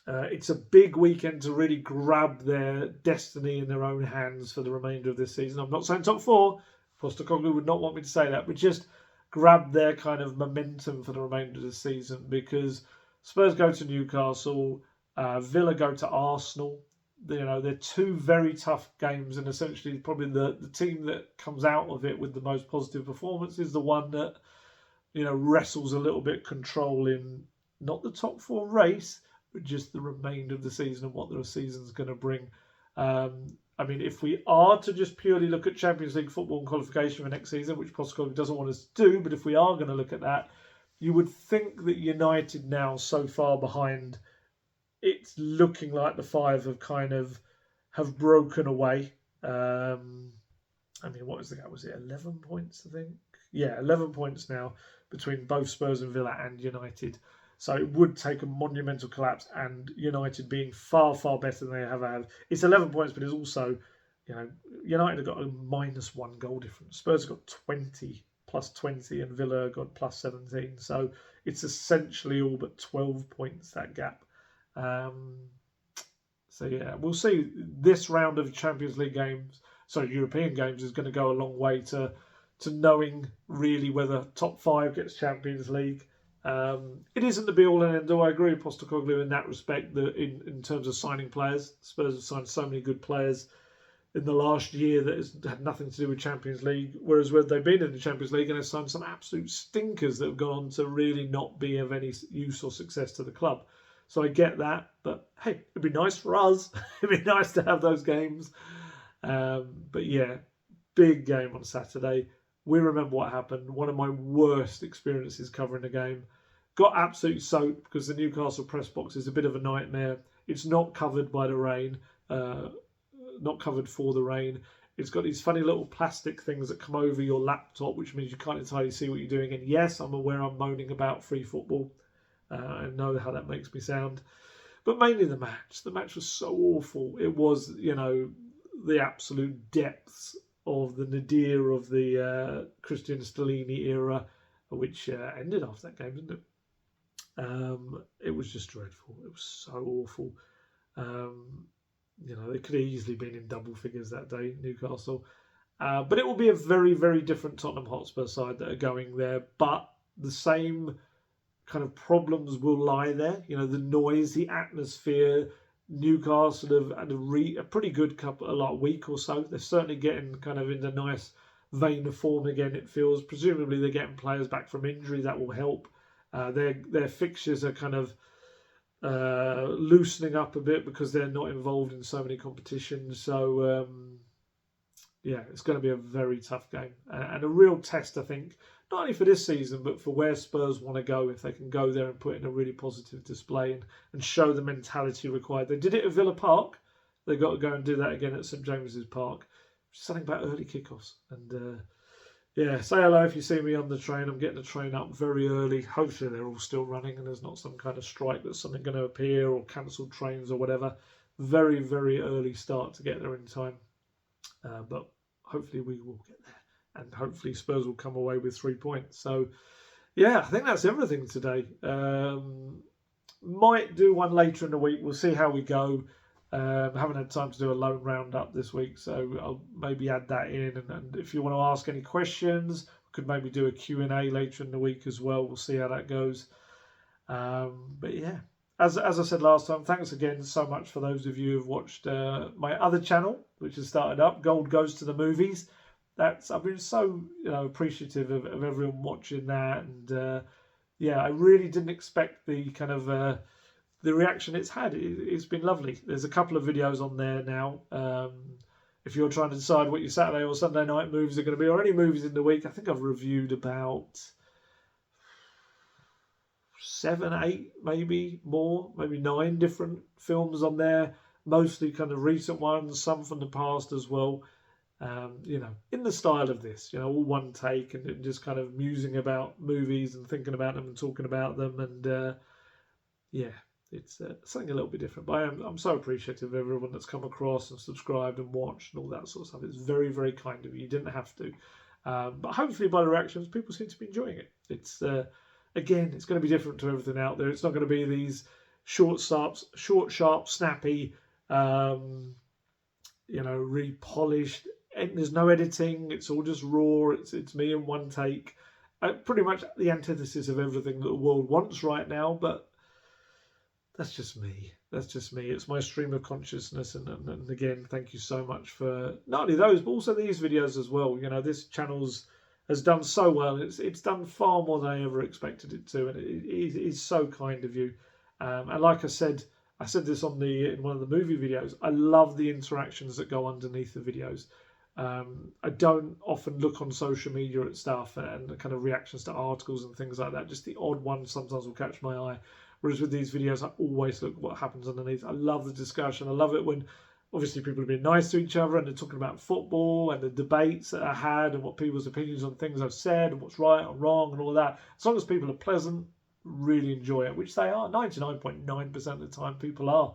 It's a big weekend to really grab their destiny in their own hands for the remainder of this season. I'm not saying top 4. Postecoglou would not want me to say that, but just grab their kind of momentum for the remainder of the season, because Spurs go to Newcastle, Villa go to Arsenal. They're 2 very tough games, and essentially probably the team that comes out of it with the most positive performance is the one that wrestles a little bit controlling not the top 4 race, but just the remainder of the season and what the season's going to bring. If we are to just purely look at Champions League football and qualification for next season, which Postecoglou doesn't want us to do, but if we are going to look at that, you would think that United now so far behind, it's looking like the 5 have broken away. I mean, what was the gap? Was it 11 points, I think? Yeah, 11 points now between both Spurs and Villa and United. So it would take a monumental collapse, and United being far, far better than they have had. It's 11 points, but it's also, United have got a -1 goal difference. Spurs have got 20, plus 20, and Villa got plus 17. So it's essentially all but 12 points, that gap. So yeah, we'll see. This round of Champions League games, European games, is going to go a long way to knowing really whether top 5 gets Champions League. It isn't the be all and end all. I agree with Postecoglou in that respect. That in terms of signing players, Spurs have signed so many good players in the last year that has had nothing to do with Champions League. Whereas when they've been in the Champions League and have signed some absolute stinkers that have gone on to really not be of any use or success to the club. So I get that, but hey, it'd be nice for us. It'd be nice to have those games. But yeah, big game on Saturday. We remember what happened. One of my worst experiences covering the game. Got absolutely soaked because the Newcastle press box is a bit of a nightmare. It's not covered by the rain, not covered for the rain. It's got these funny little plastic things that come over your laptop, which means you can't entirely see what you're doing. And yes, I'm aware I'm moaning about free football. I know how that makes me sound. But mainly the match. The match was so awful. It was, the absolute depths of the nadir of the Christian Stellini era, which ended after that game, didn't it? It was just dreadful. It was so awful. They could have easily been in double figures that day, Newcastle. But it will be a very, very different Tottenham Hotspur side that are going there. But the same kind of problems will lie there. The noise, the atmosphere. Newcastle have had a pretty good week or so. They're certainly getting kind of in the nice vein of form again, it feels. Presumably they're getting players back from injury that will help. Their fixtures are kind of loosening up a bit because they're not involved in so many competitions. So it's going to be a very tough game and a real test, I think, not only for this season, but for where Spurs want to go, if they can go there and put in a really positive display and show the mentality required. They did it at Villa Park. They've got to go and do that again at St James's Park. Something about early kickoffs. And say hello if you see me on the train. I'm getting the train up very early. Hopefully they're all still running and there's not some kind of strike that's something going to appear or cancelled trains or whatever. Very, very early start to get there in time. But hopefully we will get there. And hopefully Spurs will come away with 3 points. So, I think that's everything today. Might do one later in the week. We'll see how we go. Haven't had time to do a loan roundup this week, so I'll maybe add that in. And if you want to ask any questions, we could maybe do a Q&A later in the week as well. We'll see how that goes. But yeah, as I said last time, thanks again so much for those of you who've watched my other channel, which has started up, Gold Goes to the Movies. I've been so appreciative of everyone watching that, and I really didn't expect the kind of the reaction it's had. It's been lovely. There's a couple of videos on there now. If you're trying to decide what your Saturday or Sunday night movies are going to be, or any movies in the week, I think I've reviewed about 7, 8, maybe more, maybe 9 different films on there. Mostly kind of recent ones, some from the past as well. In the style of this, all one take and just kind of musing about movies and thinking about them and talking about them. And it's something a little bit different. But I'm so appreciative of everyone that's come across and subscribed and watched and all that sort of stuff. It's very, very kind of you. You didn't have to. But hopefully by the reactions, people seem to be enjoying it. It's, again, it's going to be different to everything out there. It's not going to be these short, sharp, snappy, really polished. There's no editing. It's all just raw. It's me in one take. Pretty much the antithesis of everything that the world wants right now. But that's just me. It's my stream of consciousness. And again, thank you so much for not only those, but also these videos as well. This channel's has done so well. It's done far more than I ever expected it to, and it is so kind of you. And like I said this in one of the movie videos. I love the interactions that go underneath the videos. I don't often look on social media at stuff and the kind of reactions to articles and things like that. Just the odd ones sometimes will catch my eye. Whereas with these videos, I always look at what happens underneath. I love the discussion. I love it when obviously people have been nice to each other and they're talking about football and the debates that are had and what people's opinions on things I've said and what's right or wrong and all of that. As long as people are pleasant, really enjoy it, which they are. 99.9% of the time people are.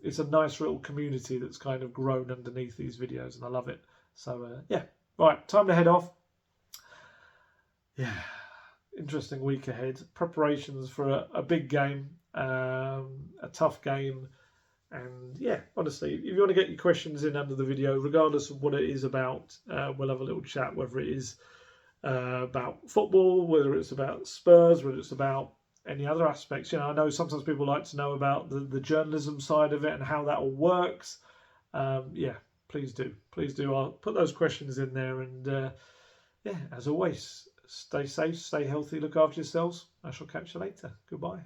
It's a nice little community that's kind of grown underneath these videos, and I love it. So yeah, right, time to head off. Yeah, interesting week ahead. Preparations for a big game, a tough game. And yeah, honestly, if you want to get your questions in under the video, regardless of what it is about, we'll have a little chat, whether it is about football, whether it's about Spurs, whether it's about any other aspects. You know, I know sometimes people like to know about the journalism side of it and how that all works. Yeah, please do. Please do. I'll put those questions in there. And yeah, as always, stay safe, stay healthy, look after yourselves. I shall catch you later. Goodbye.